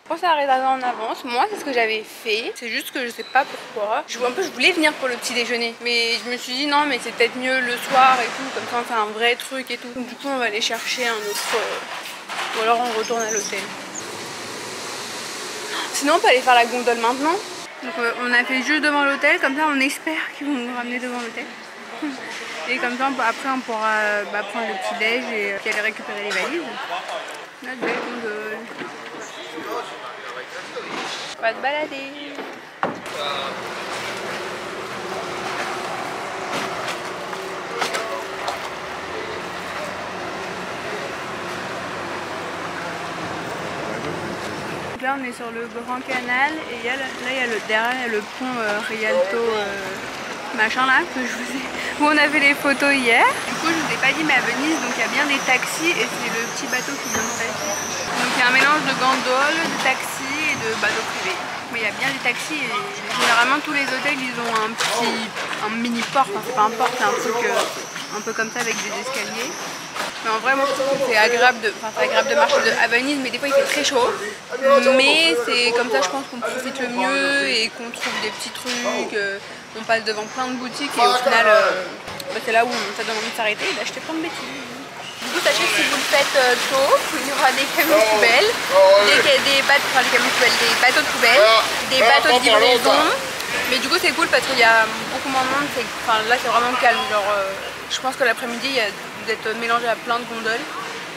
Je pense à réserver en avance, moi c'est ce que j'avais fait, c'est juste que je sais pas pourquoi. Je voulais venir pour le petit déjeuner, mais je me suis dit non mais c'est peut-être mieux le soir et tout, comme ça on fait un vrai truc et tout. Donc du coup on va aller chercher un autre, ou alors on retourne à l'hôtel. Sinon on peut aller faire la gondole maintenant. Donc on a fait juste devant l'hôtel, comme ça on espère qu'ils vont nous ramener devant l'hôtel. Et comme ça après on pourra prendre le petit déj et aller récupérer les valises. Notre belle gondole. On va se balader. Là on est sur le Grand Canal et là il y a derrière le pont Rialto machin là que je vous ai... où on a fait les photos hier. Du coup je vous ai pas dit mais à Venise donc il y a bien des taxis et c'est le petit bateau qui vient de passer. Donc il y a un mélange de gondoles, de taxis et de bateaux privés. Mais il y a bien des taxis et généralement tous les hôtels ils ont un mini port, enfin c'est pas un port, c'est un truc un peu comme ça avec des escaliers. Mais en vrai moi je trouve que c'est agréable de marcher à Venise, mais des fois il fait très chaud. Mais c'est comme ça je pense qu'on profite le mieux et qu'on trouve des petits trucs, on passe devant plein de boutiques et au final c'est là où ça donne envie de s'arrêter et d'acheter plein de bêtises. Du coup sachez que si vous le faites tôt, il y aura des camions poubelles, des bateaux de poubelles, des bateaux de livraison. Mais du coup c'est cool parce qu'il y a beaucoup moins de monde, là c'est vraiment calme, je pense que l'après-midi vous êtes mélangés à plein de gondoles.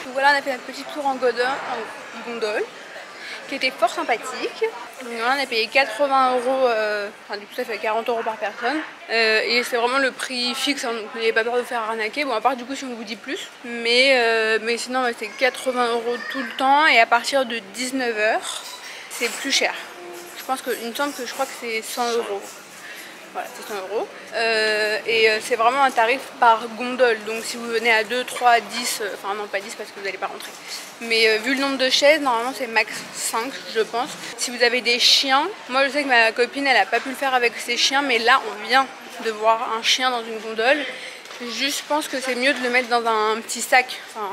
Donc voilà on a fait notre petit tour en gondole qui était fort sympathique. Donc là on a payé 80 €, du coup ça fait 40 € par personne. Et c'est vraiment le prix fixe, donc n'ayez pas peur de vous faire arnaquer. Bon à part du coup si on vous dit plus. Mais sinon c'est 80 € tout le temps et à partir de 19 h c'est plus cher. Il me semble que je crois que c'est 100 €. Voilà, c'est 100 €. Et c'est vraiment un tarif par gondole. Donc si vous venez à 2, 3, 10, enfin non pas 10 parce que vous n'allez pas rentrer. Mais vu le nombre de chaises, normalement c'est max 5 je pense. Si vous avez des chiens, moi je sais que ma copine elle a pas pu le faire avec ses chiens. Mais là on vient de voir un chien dans une gondole. Juste je pense que c'est mieux de le mettre dans un petit sac. Enfin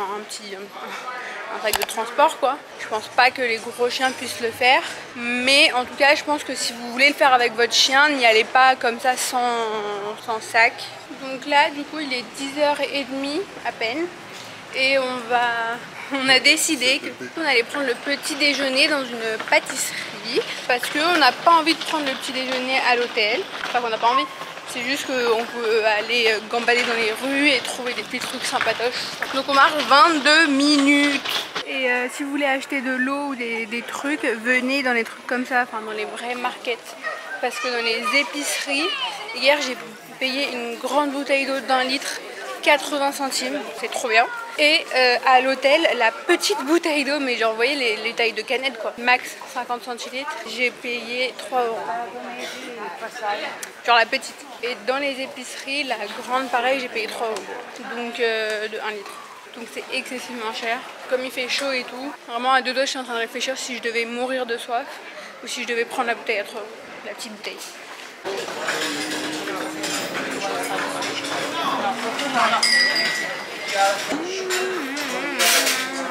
un sac de transport quoi. Je pense pas que les gros chiens puissent le faire, mais en tout cas je pense que si vous voulez le faire avec votre chien, n'y allez pas comme ça sans sac. Donc là du coup il est 10h30 à peine et on a décidé qu'on allait prendre le petit déjeuner dans une pâtisserie parce qu'on n'a pas envie de prendre le petit déjeuner à l'hôtel, enfin qu'on n'a pas envie. C'est juste qu'on peut aller gambader dans les rues et trouver des petits trucs sympatoches. Donc on marche 22 minutes. Et si vous voulez acheter de l'eau ou des trucs, venez dans les trucs comme ça, enfin dans les vrais markets. Parce que dans les épiceries, hier j'ai payé une grande bouteille d'eau d'1 litre, 80 centimes, c'est trop bien. Et à l'hôtel, la petite bouteille d'eau, mais genre vous voyez les tailles de canettes quoi, max 50 centilitres, j'ai payé 3 €. Genre la petite. Et dans les épiceries, la grande pareil, j'ai payé 3 €. Donc de 1 litre. Donc c'est excessivement cher. Comme il fait chaud et tout, vraiment à deux doigts je suis en train de réfléchir si je devais mourir de soif ou si je devais prendre la bouteille à 3 €, la petite bouteille.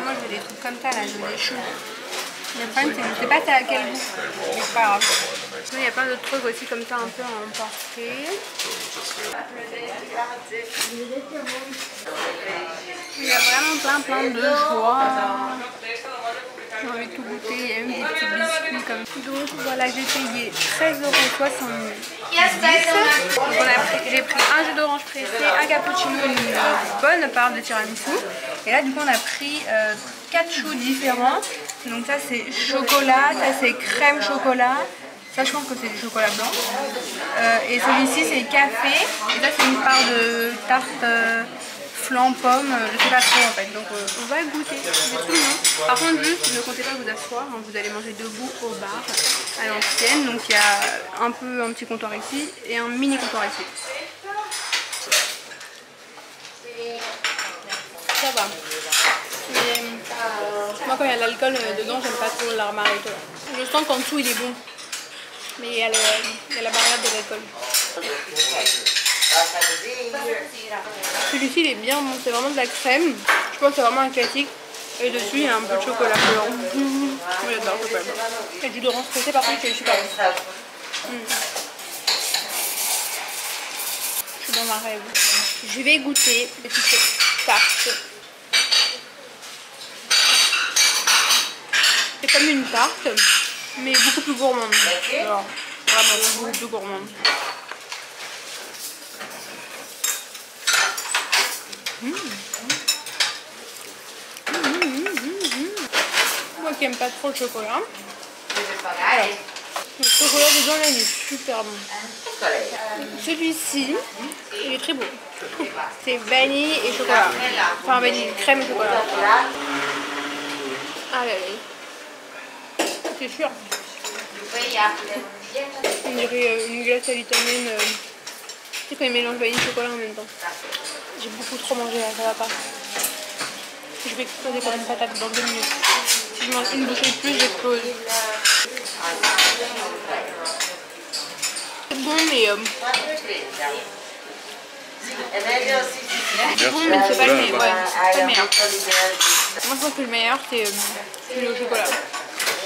Moi je veux des trucs comme ça là, je veux des choses. Le problème c'est que je sais pas c'est à quel goût, mais c'est pas grave. Il y a plein d'autres trucs aussi comme ça un peu à emporter. Il y a vraiment plein de choix. J'ai envie de tout goûter, il y a même des petits biscuits comme ça. Donc voilà, j'ai payé 13,70 €. J'ai pris un jus d'orange pressé, un cappuccino, une bonne part de tiramisu. Et là du coup on a pris 4 choux différents. Donc ça c'est chocolat, ça c'est crème chocolat. Ça je pense que c'est du chocolat blanc. Et celui-ci c'est café. Et ça c'est une part de tarte flan pomme, je sais pas trop en fait. Donc on va goûter. C'est trop mignon. Par contre juste ne comptez pas vous asseoir, hein, vous allez manger debout au bar à l'ancienne. Donc il y a un petit comptoir ici et un mini comptoir ici. Ça va. Mais moi quand il y a de l'alcool dedans j'aime pas trop l'armarito. Je sens qu'en dessous il est bon. Mais il y a la barrière de l'alcool. Celui-ci il est bien bon, c'est vraiment de la crème. Je pense que c'est vraiment un classique. Et dessus il y a un peu de chocolat blanc. J'adore le chocolat blanc. Et du d'orange pressé par contre qui est super bon. Je suis dans un rêve. Je vais goûter cette petite tarte. C'est comme une tarte, mais beaucoup plus gourmande. Alors, vraiment beaucoup plus gourmande. Moi qui aime pas trop le chocolat. Alors, le chocolat dedans là il est super bon. Celui-ci, il est très beau. C'est vanille et chocolat. Enfin vanille, crème et chocolat. Ah là là. C'est sûr. On dirait une glace à l'italienne. Tu sais quand ils mélangent vanille et chocolat en même temps. J'ai beaucoup trop mangé là, ça va pas. Je vais exploser comme une patate dans 2 minutes. Si je mange une bouchée de plus, j'explose. C'est bon mais... c'est bon mais c'est pas le meilleur. Ouais, c'est pas le meilleur. Moi je pense que le meilleur c'est le chocolat.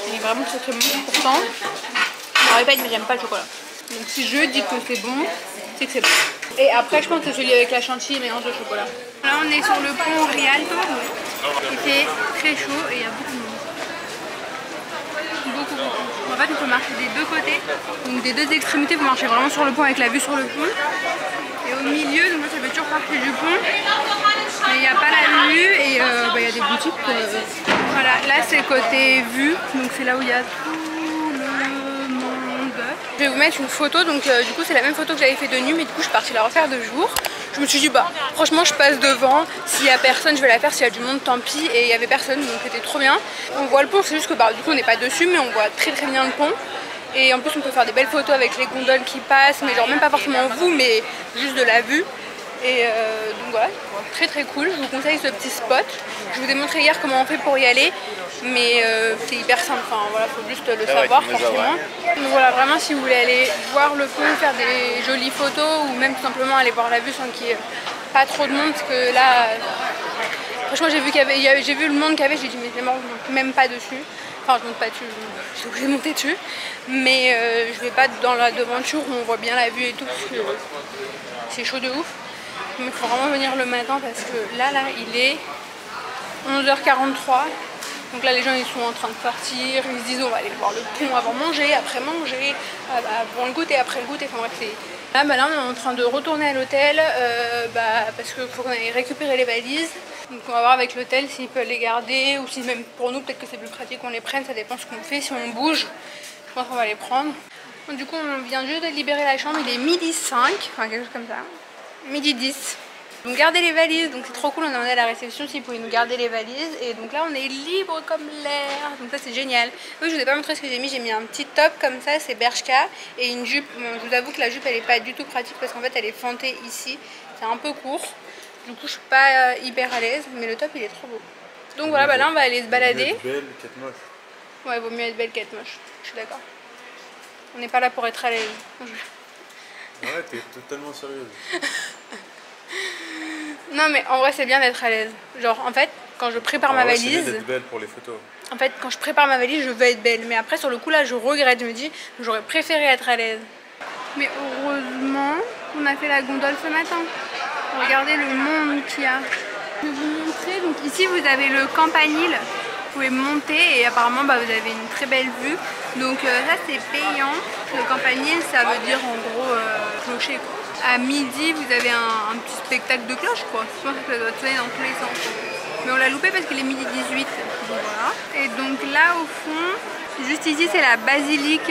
Il est vraiment très bon. Pourtant, je répète mais j'aime pas le chocolat. Donc si je dis que c'est bon, c'est que c'est bon. Et après je pense que celui avec la chantilly et mélange de chocolat. Là on est sur le pont Rialto. Il fait très chaud et il y a beaucoup de monde. Beaucoup. En fait on peut marcher des deux côtés. Donc des deux extrémités vous marchez vraiment sur le pont avec la vue sur le pont. Et au milieu, donc moi ça fait toujours partie du pont. Mais il n'y a pas la vue et il y a des boutiques. Voilà, là c'est côté vue. Donc c'est là où il y a tout le monde. Je vais vous mettre une photo. Donc du coup c'est la même photo que j'avais fait de nuit. Mais du coup je suis partie la refaire de jour. Je me suis dit bah franchement je passe devant. S'il y a personne je vais la faire. S'il y a du monde tant pis. Et il n'y avait personne donc c'était trop bien. On voit le pont. C'est juste que du coup on n'est pas dessus. Mais on voit très bien le pont. Et en plus on peut faire des belles photos avec les gondoles qui passent, mais genre même pas forcément vous, mais juste de la vue. Et donc voilà, très cool, je vous conseille ce petit spot. Je vous ai montré hier comment on fait pour y aller, mais c'est hyper simple, enfin voilà, faut juste le savoir forcément. Donc voilà, vraiment si vous voulez aller voir le pont, faire des jolies photos, ou même tout simplement aller voir la vue sans qu'il y ait pas trop de monde, parce que là, franchement j'ai vu le monde qu'il y avait, j'ai dit mais c'est mort, je monte même pas dessus. Enfin je monte pas dessus, j'ai obligé de monter dessus. Mais je vais pas dans la devanture où on voit bien la vue et tout parce que c'est chaud de ouf. Mais il faut vraiment venir le matin parce que là il est 11h43. Donc là les gens ils sont en train de partir, ils se disent on va aller voir le pont avant manger, après manger, avant le goûter, après le goûter, enfin bref c'est... Là on est en train de retourner à l'hôtel parce qu'il faut qu'on aille récupérer les valises. Donc on va voir avec l'hôtel s'ils peuvent les garder ou si même pour nous peut-être que c'est plus pratique qu'on les prenne, ça dépend ce qu'on fait, si on bouge. Je pense qu'on va les prendre. Donc, du coup on vient juste de libérer la chambre, il est 12h05, enfin quelque chose comme ça. 12h10. Donc garder les valises, donc c'est trop cool, on a demandé à la réception s'ils pouvaient nous garder les valises. Et donc là on est libre comme l'air, donc ça c'est génial. Oui, je vous ai pas montré ce que j'ai mis un petit top comme ça, c'est Bershka. Et une jupe, bon, je vous avoue que la jupe elle est pas du tout pratique parce qu'en fait elle est fantée ici. C'est un peu court, du coup je suis pas hyper à l'aise, mais le top il est trop beau. Donc voilà, bah là on va aller se balader. Vaut mieux être belle qu'être moche. Ouais, vaut mieux être belle qu'être moche, je suis d'accord. On n'est pas là pour être à l'aise. Ouais, t'es totalement sérieuse. Non mais en vrai c'est bien d'être à l'aise. Genre en fait quand je prépare ma valise... C'est bien d'être belle pour les photos. En fait quand je prépare ma valise je veux être belle. Mais après sur le coup là je regrette, je me dis j'aurais préféré être à l'aise. Mais heureusement qu'on a fait la gondole ce matin. Regardez le monde qu'il y a. Je vais vous montrer, donc ici vous avez le campanile. Vous pouvez monter et apparemment bah, vous avez une très belle vue. Donc ça c'est payant. Le campanile ça veut dire en gros clocher quoi. À midi vous avez un petit spectacle de cloche quoi. Je pense que ça doit sonner dans tous les sens. Mais on l'a loupé parce qu'il est midi 18. Donc voilà. Et donc là au fond, juste ici c'est la basilique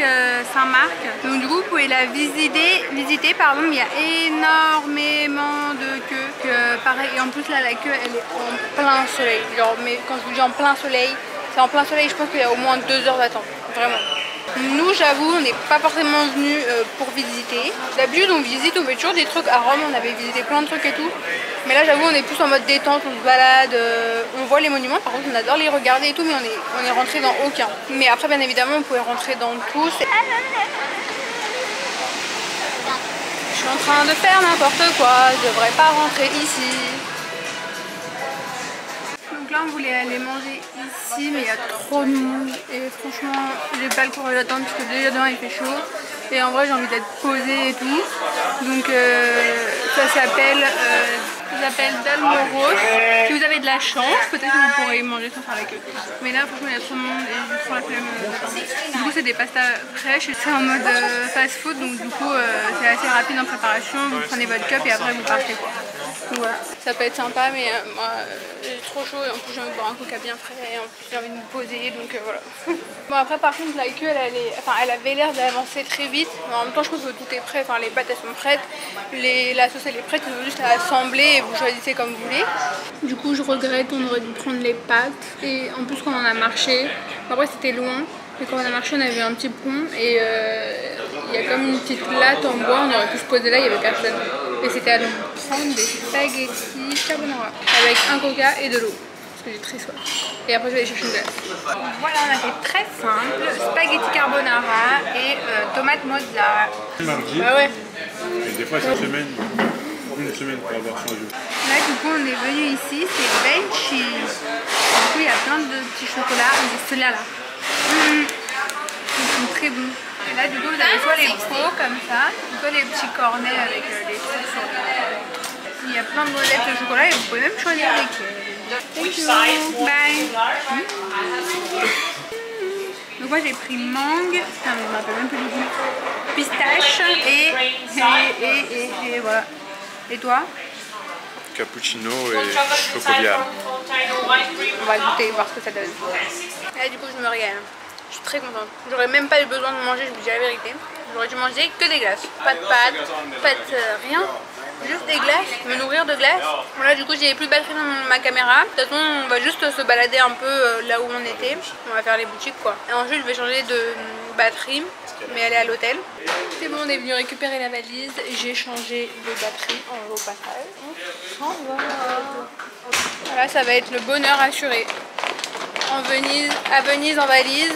Saint-Marc. Donc du coup vous pouvez la visiter pardon, mais il y a énormément de queues. Pareil, et en plus là la queue elle est en plein soleil. Genre, mais quand je vous dis en plein soleil, c'est en plein soleil, je pense qu'il y a au moins 2 heures d'attente. Vraiment. Nous j'avoue on n'est pas forcément venus pour visiter. D'habitude on visite, on fait toujours des trucs à Rome, on avait visité plein de trucs et tout. Mais là j'avoue on est plus en mode détente, on se balade, on voit les monuments, par contre on adore les regarder et tout, mais on est rentré dans aucun. Mais après bien évidemment on pouvait rentrer dans tous. Je suis en train de faire n'importe quoi, je devrais pas rentrer ici. Donc là on voulait aller manger ici mais il y a trop de monde et franchement j'ai pas le courage d'attendre parce que déjà demain il fait chaud et en vrai j'ai envie d'être posée et tout. Donc ça s'appelle Dalmoros. Si vous avez de la chance peut-être que vous pourrez y manger sans faire la queue. Mais là franchement il y a trop de monde et j'ai trop la flemme d'attendre. Du coup c'est des pastas fraîches, c'est en mode fast food donc du coup c'est assez rapide en préparation. Vous prenez votre cup et après vous partez quoi. Donc voilà, ça peut être sympa mais moi j'ai trop chaud et en plus j'ai envie de boire un coca bien frais et en plus j'ai envie de me poser donc voilà. Bon après par contre la queue elle avait l'air d'avancer très vite mais en même temps je pense que tout est prêt, enfin les pâtes elles sont prêtes, la sauce elle est prête, il faut juste la assembler et vous choisissez comme vous voulez. Du coup je regrette, on aurait dû prendre les pâtes et en plus quand on a marché, après c'était loin mais quand on a marché on avait un petit pont et il y a comme une petite latte en bois, on aurait pu se poser là, il n'y avait personne. Et c'était à nous prendre des spaghettis carbonara avec un coca et de l'eau parce que j'ai très soif. Et après je vais aller chercher une glace. Voilà, on a fait très simple, spaghetti carbonara et tomate mozzarella. Mardi. Bah ouais. Et des fois cette semaine, une semaine pour avoir changé. Là du coup on est venu ici, c'est Benchi. Du coup il y a plein de petits chocolats, c'est ceux-là là. Ils sont très bons. Et là du coup vous avez soit les pots comme ça, soit les petits cornets avec les trucs sur le... Il y a plein de modettes de chocolat et vous pouvez même choisir lesquels. Thank you. Bye. Donc moi j'ai pris mangue, putain mais je me rappelle même plus du goût, pistache et voilà. Et toi? Cappuccino et chocolat. On va goûter, voir ce que ça donne. Et là du coup je me régale. Je suis très contente. J'aurais même pas eu besoin de manger, je vous dis la vérité. J'aurais dû manger que des glaces. Pas de pâtes, pas de rien. Juste des glaces, me nourrir de glaces. Voilà, du coup j'ai plus de batterie dans ma caméra. De toute façon on va juste se balader un peu là où on était. On va faire les boutiques quoi. Et ensuite je vais changer de batterie, mais aller à l'hôtel. C'est bon, on est venu récupérer la valise. J'ai changé de batterie en au passage. Voilà, ça va être le bonheur assuré. À Venise en valise.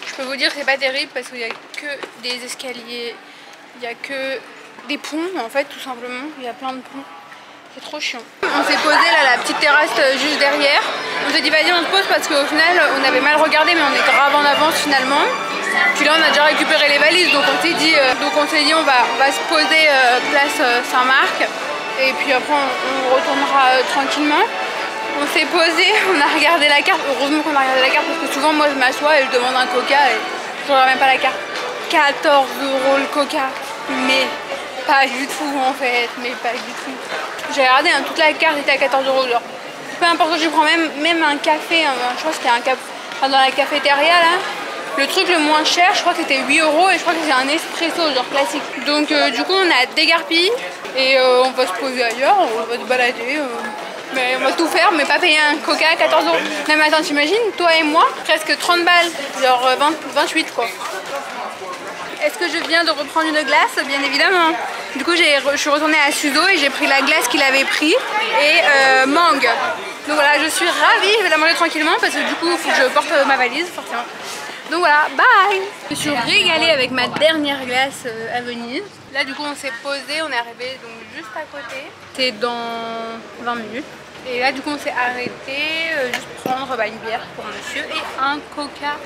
Je peux vous dire que c'est pas terrible parce qu'il n'y a que des escaliers, il n'y a que des ponts en fait tout simplement, il y a plein de ponts. C'est trop chiant. On s'est posé là, la petite terrasse juste derrière. On s'est dit vas-y on se pose parce qu'au final on avait mal regardé mais on est grave en avance finalement. Puis là on a déjà récupéré les valises donc on s'est dit, on va se poser place Saint-Marc. Et puis après on retournera tranquillement. On s'est posé, on a regardé la carte. Heureusement qu'on a regardé la carte parce que souvent moi je m'assois et je demande un coca et je regarde même pas la carte. 14 € le coca. Mais pas du tout en fait, mais pas du tout. J'ai regardé toute la carte était à 14 € genre. Peu importe que je prends même un café, je crois que c'était un café dans la cafétéria là. Le truc le moins cher, je crois que c'était 8 € et je crois que c'est un espresso genre classique. Donc du coup on a dégarpillé et on va se poser ailleurs, on va se balader. Mais on va tout faire, mais pas payer un coca à 14 €. Non mais attends, t'imagines, toi et moi, presque 30 balles, genre 28 quoi. Est-ce que je viens de reprendre une glace? Bien évidemment. Du coup, je suis retournée à Suzo et j'ai pris la glace qu'il avait pris et mangue. Donc voilà, je suis ravie, je vais la manger tranquillement parce que du coup, il faut que je porte ma valise, forcément. Donc voilà, bye! Je me suis régalée avec ma dernière glace à Venise. Là, du coup, on s'est posé, on est arrivé donc juste à côté. C'est dans 20 minutes. Et là, du coup, on s'est arrêté juste prendre une bière pour monsieur et un coca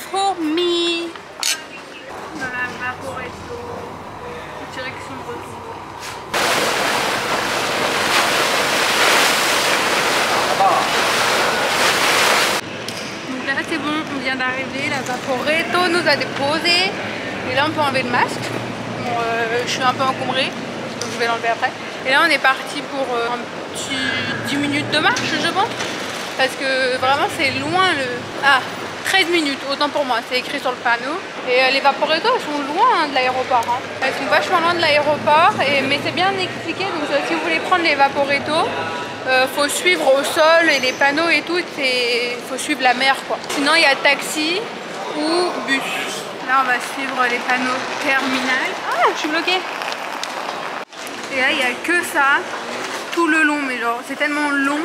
for me. Dans la Vaporetto, direction de retour. Donc là c'est bon, on vient d'arriver, la Vaporetto nous a déposé. Et là on peut enlever le masque. Bon, je suis un peu encombrée, donc je vais l'enlever après. Et là on est parti pour un petit 10 minutes de marche je pense. Parce que vraiment c'est loin le... Ah, 13 minutes, autant pour moi, c'est écrit sur le panneau. Et les Vaporetto, elles sont loin de l'aéroport. Hein. Elles sont vachement loin de l'aéroport, mais c'est bien expliqué. Donc si vous voulez prendre les Vaporetto, faut suivre au sol et les panneaux et tout, faut suivre la mer quoi. Sinon il y a taxi ou bus. Là on va suivre les panneaux terminal. Ah, je suis bloquée. Et là il n'y a que ça tout le long, mais genre c'est tellement long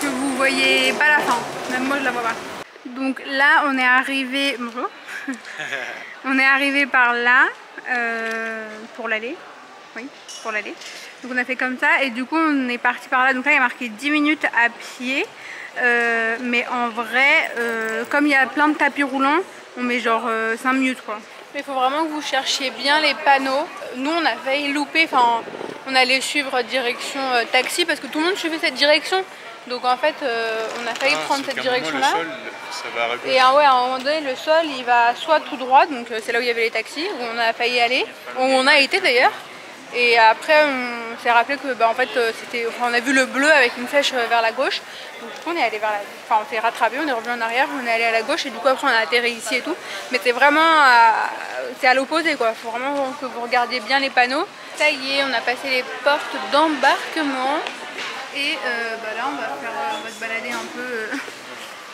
que vous voyez pas la fin. Même moi je la vois pas. Donc là on est arrivé. Bonjour. On est arrivé par là pour l'aller. Oui, pour l'aller. Donc on a fait comme ça et du coup on est parti par là. Donc là il y a marqué 10 minutes à pied. Mais en vrai, comme il y a plein de tapis roulants, on met genre 5 minutes quoi. Mais il faut vraiment que vous cherchiez bien les panneaux. Nous on a failli louper, enfin on allait suivre direction taxi parce que tout le monde suivait cette direction. Donc en fait on a failli prendre cette direction là. Et ouais, à un moment donné le sol il va soit tout droit, donc c'est là où il y avait les taxis, où on a failli aller, où on a été d'ailleurs. Et après on s'est rappelé que en fait c'était, on a vu le bleu avec une flèche vers la gauche. Donc du coup on est allé vers la, enfin on s'est rattrapé, on est revenu en arrière, on est allé à la gauche et du coup après on a atterri ici et tout. Mais c'est vraiment c'est à l'opposé quoi, il faut vraiment que vous regardiez bien les panneaux. Ça y est, on a passé les portes d'embarquement. Et là on va se balader un peu.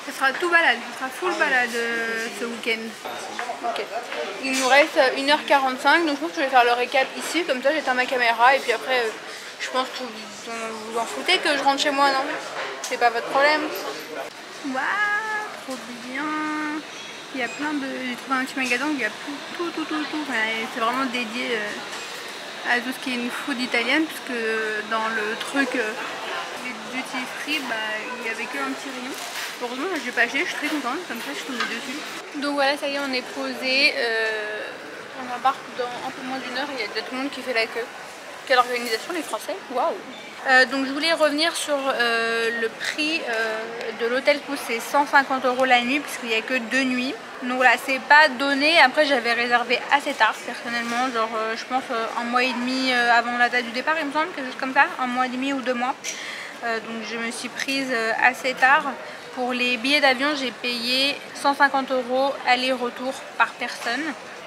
Ce sera tout balade, ce sera full balade ce week-end. Okay. Il nous reste 1h45, donc je pense que je vais faire le récap ici, comme ça j'éteins ma caméra et puis après je pense que vous en foutez que je rentre chez moi, non? C'est pas votre problème. Waouh, trop bien. Il y a plein de... J'ai trouvé un petit magasin où il y a tout. Enfin, c'est vraiment dédié à tout ce qui est une food italienne, puisque dans le truc les duty free, il n'y avait que un petit rayon. Heureusement, je l'ai pas acheté, je suis très contente, comme ça je tombe dessus. Donc voilà, ça y est, on est posé. On embarque dans un peu moins d'1 heure, il y a déjà tout le monde qui fait la queue. Quelle organisation, les Français, waouh! Donc je voulais revenir sur le prix de l'hôtel, c'est 150 € la nuit, puisqu'il n'y a que 2 nuits. Donc voilà, c'est pas donné. Après, j'avais réservé assez tard, personnellement, genre je pense 1 mois et demi avant la date du départ, il me semble, quelque chose comme ça, 1 mois et demi ou 2 mois. Donc je me suis prise assez tard. Pour les billets d'avion, j'ai payé 150 € aller-retour par personne.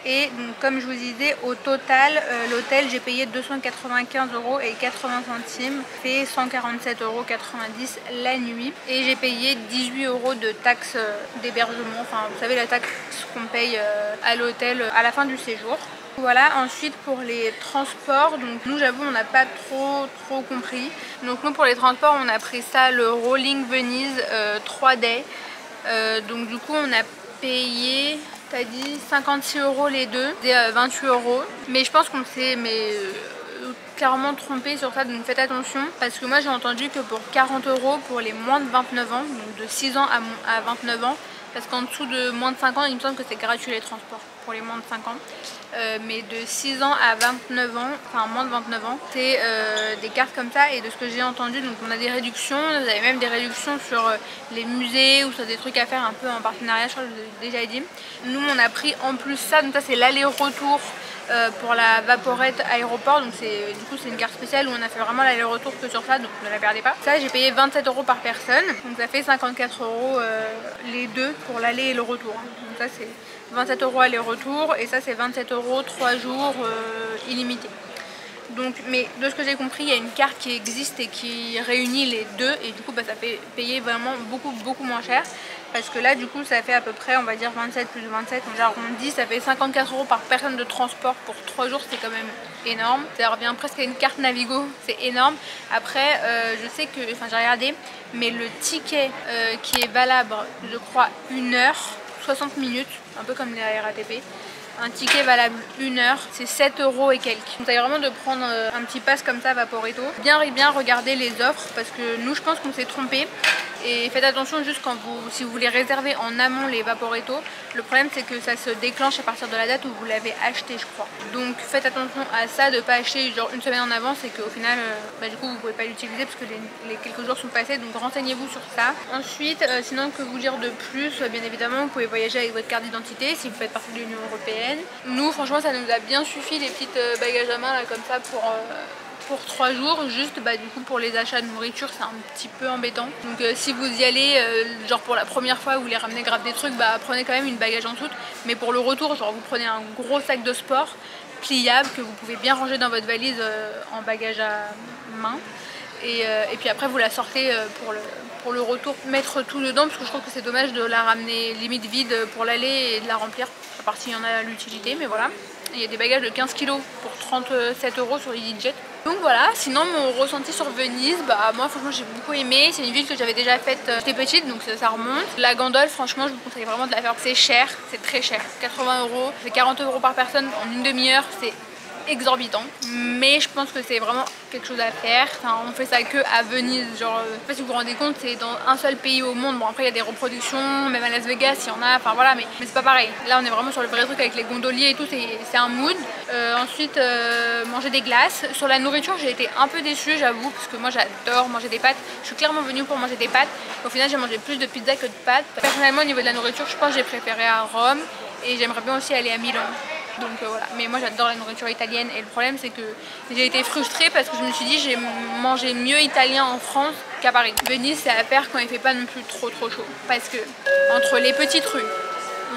Et donc, comme je vous disais, au total, l'hôtel, j'ai payé 295 € et 80 centimes, fait 147,90 € la nuit. Et j'ai payé 18 € de taxes d'hébergement, enfin vous savez la taxe qu'on paye à l'hôtel à la fin du séjour. Voilà, ensuite pour les transports, donc nous j'avoue on n'a pas trop compris. Donc nous pour les transports on a pris ça, le Rolling Venise 3 days. Donc du coup on a payé, t'as dit 56 € les deux, 28 €. Mais je pense qu'on s'est clairement trompé sur ça, donc faites attention. Parce que moi j'ai entendu que pour 40 € pour les moins de 29 ans, donc de 6 ans à 29 ans, parce qu'en dessous de moins de 5 ans, il me semble que c'est gratuit les transports pour les moins de 5 ans. Mais de 6 ans à 29 ans, enfin moins de 29 ans, c'est des cartes comme ça. Et de ce que j'ai entendu, donc on a des réductions, vous avez même des réductions sur les musées ou sur des trucs à faire un peu en partenariat, je crois que je vous ai déjà dit. Nous on a pris en plus ça, donc ça c'est l'aller-retour pour la Vaporette aéroport. Donc du coup c'est une carte spéciale où on a fait vraiment l'aller-retour que sur ça, donc ne la perdez pas. Ça j'ai payé 27 € par personne, donc ça fait 54 € les deux pour l'aller et le retour. Donc ça c'est 27 € aller-retour et ça c'est 27 € 3 jours illimité. Donc, mais de ce que j'ai compris, il y a une carte qui existe et qui réunit les deux et du coup bah, ça fait payer vraiment beaucoup moins cher. Parce que là du coup ça fait à peu près on va dire 27 plus 27, on arrondit, ça fait 54 € par personne de transport pour 3 jours, c'est quand même énorme. Ça revient presque à une carte Navigo, c'est énorme. Après je sais que, enfin j'ai regardé, mais le ticket qui est valable je crois 1 heure, 60 minutes, un peu comme les RATP. Un ticket valable 1 heure, c'est 7 € et quelques. On conseille vraiment de prendre un petit pass comme ça Vaporetto. Bien regarder les offres parce que nous je pense qu'on s'est trompé. Et faites attention juste si vous voulez réserver en amont les Vaporetto. Le problème c'est que ça se déclenche à partir de la date où vous l'avez acheté je crois. Donc faites attention à ça, de ne pas acheter genre une semaine en avance et qu'au final bah, du coup vous pouvez pas l'utiliser parce que les quelques jours sont passés. Donc renseignez-vous sur ça. Ensuite sinon que vous dire de plus, bien évidemment vous pouvez voyager avec votre carte d'identité si vous faites partie de l'Union Européenne. Nous franchement ça nous a bien suffi les petites bagages à main là comme ça pour 3 jours. Juste bah, du coup pour les achats de nourriture c'est un petit peu embêtant. Donc si vous y allez genre pour la première fois vous voulez ramener grave des trucs, bah prenez quand même une bagage en soute. Mais pour le retour genre vous prenez un gros sac de sport pliable que vous pouvez bien ranger dans votre valise en bagage à main. Et puis après vous la sortez pour le retour, mettre tout dedans parce que je trouve que c'est dommage de la ramener limite vide pour l'aller et de la remplir, à part s'il y en a l'utilité, mais voilà. Il y a des bagages de 15 kg pour 37 € sur EasyJet. Donc voilà, sinon mon ressenti sur Venise, bah moi franchement j'ai beaucoup aimé. C'est une ville que j'avais déjà faite j'étais petite, donc ça remonte. La gondole franchement je vous conseille vraiment de la faire. C'est cher, c'est très cher, 80 €, c'est 40 € par personne en une demi-heure, c'est exorbitant, mais je pense que c'est vraiment quelque chose à faire. Enfin, on fait ça que à Venise, genre je sais pas si vous vous rendez compte, c'est dans un seul pays au monde. Bon après il y a des reproductions, même à Las Vegas il y en a, enfin voilà, mais c'est pas pareil. Là on est vraiment sur le vrai truc avec les gondoliers et tout, c'est un mood. Ensuite manger des glaces. Sur la nourriture j'ai été un peu déçue j'avoue, parce que moi j'adore manger des pâtes. Je suis clairement venue pour manger des pâtes. Au final j'ai mangé plus de pizza que de pâtes. Personnellement au niveau de la nourriture je pense que j'ai préféré à Rome et j'aimerais bien aussi aller à Milan. Donc voilà, mais moi j'adore la nourriture italienne et le problème c'est que j'ai été frustrée parce que je me suis dit j'ai mangé mieux italien en France qu'à Paris. Venise c'est à faire quand il fait pas non plus trop chaud parce que entre les petites rues,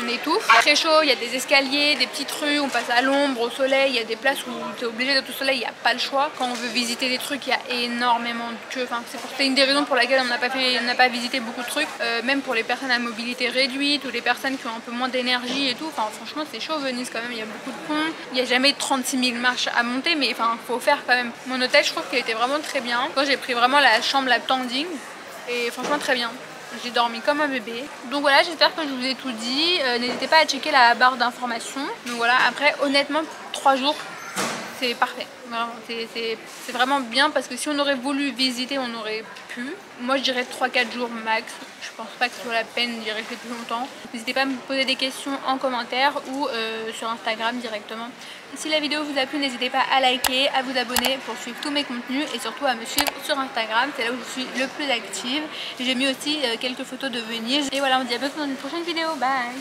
on étouffe, très chaud, il y a des escaliers, des petites rues, on passe à l'ombre, au soleil, il y a des places où tu es obligé d'être au soleil, il n'y a pas le choix. Quand on veut visiter des trucs, il y a énormément de queues, enfin, c'est une des raisons pour laquelle on n'a pas visité beaucoup de trucs, même pour les personnes à mobilité réduite ou les personnes qui ont un peu moins d'énergie et tout, enfin franchement c'est chaud Venise quand même, il y a beaucoup de ponts, il n'y a jamais 36 000 marches à monter, mais enfin faut faire quand même. Mon hôtel je trouve qu'il était vraiment très bien, moi j'ai pris vraiment la chambre la standing et franchement très bien. J'ai dormi comme un bébé. Donc voilà, j'espère que je vous ai tout dit. N'hésitez pas à checker la barre d'informations. Donc voilà, après honnêtement 3 jours c'est parfait. Vraiment, c'est vraiment bien parce que si on aurait voulu visiter on aurait pu. Moi je dirais 3-4 jours max. Je pense pas que ce soit la peine d'y rester plus longtemps. N'hésitez pas à me poser des questions en commentaire ou sur Instagram directement. Et si la vidéo vous a plu, n'hésitez pas à liker, à vous abonner pour suivre tous mes contenus et surtout à me suivre sur Instagram, c'est là où je suis le plus active. J'ai mis aussi quelques photos de Venise. Et voilà, on se dit à bientôt dans une prochaine vidéo. Bye!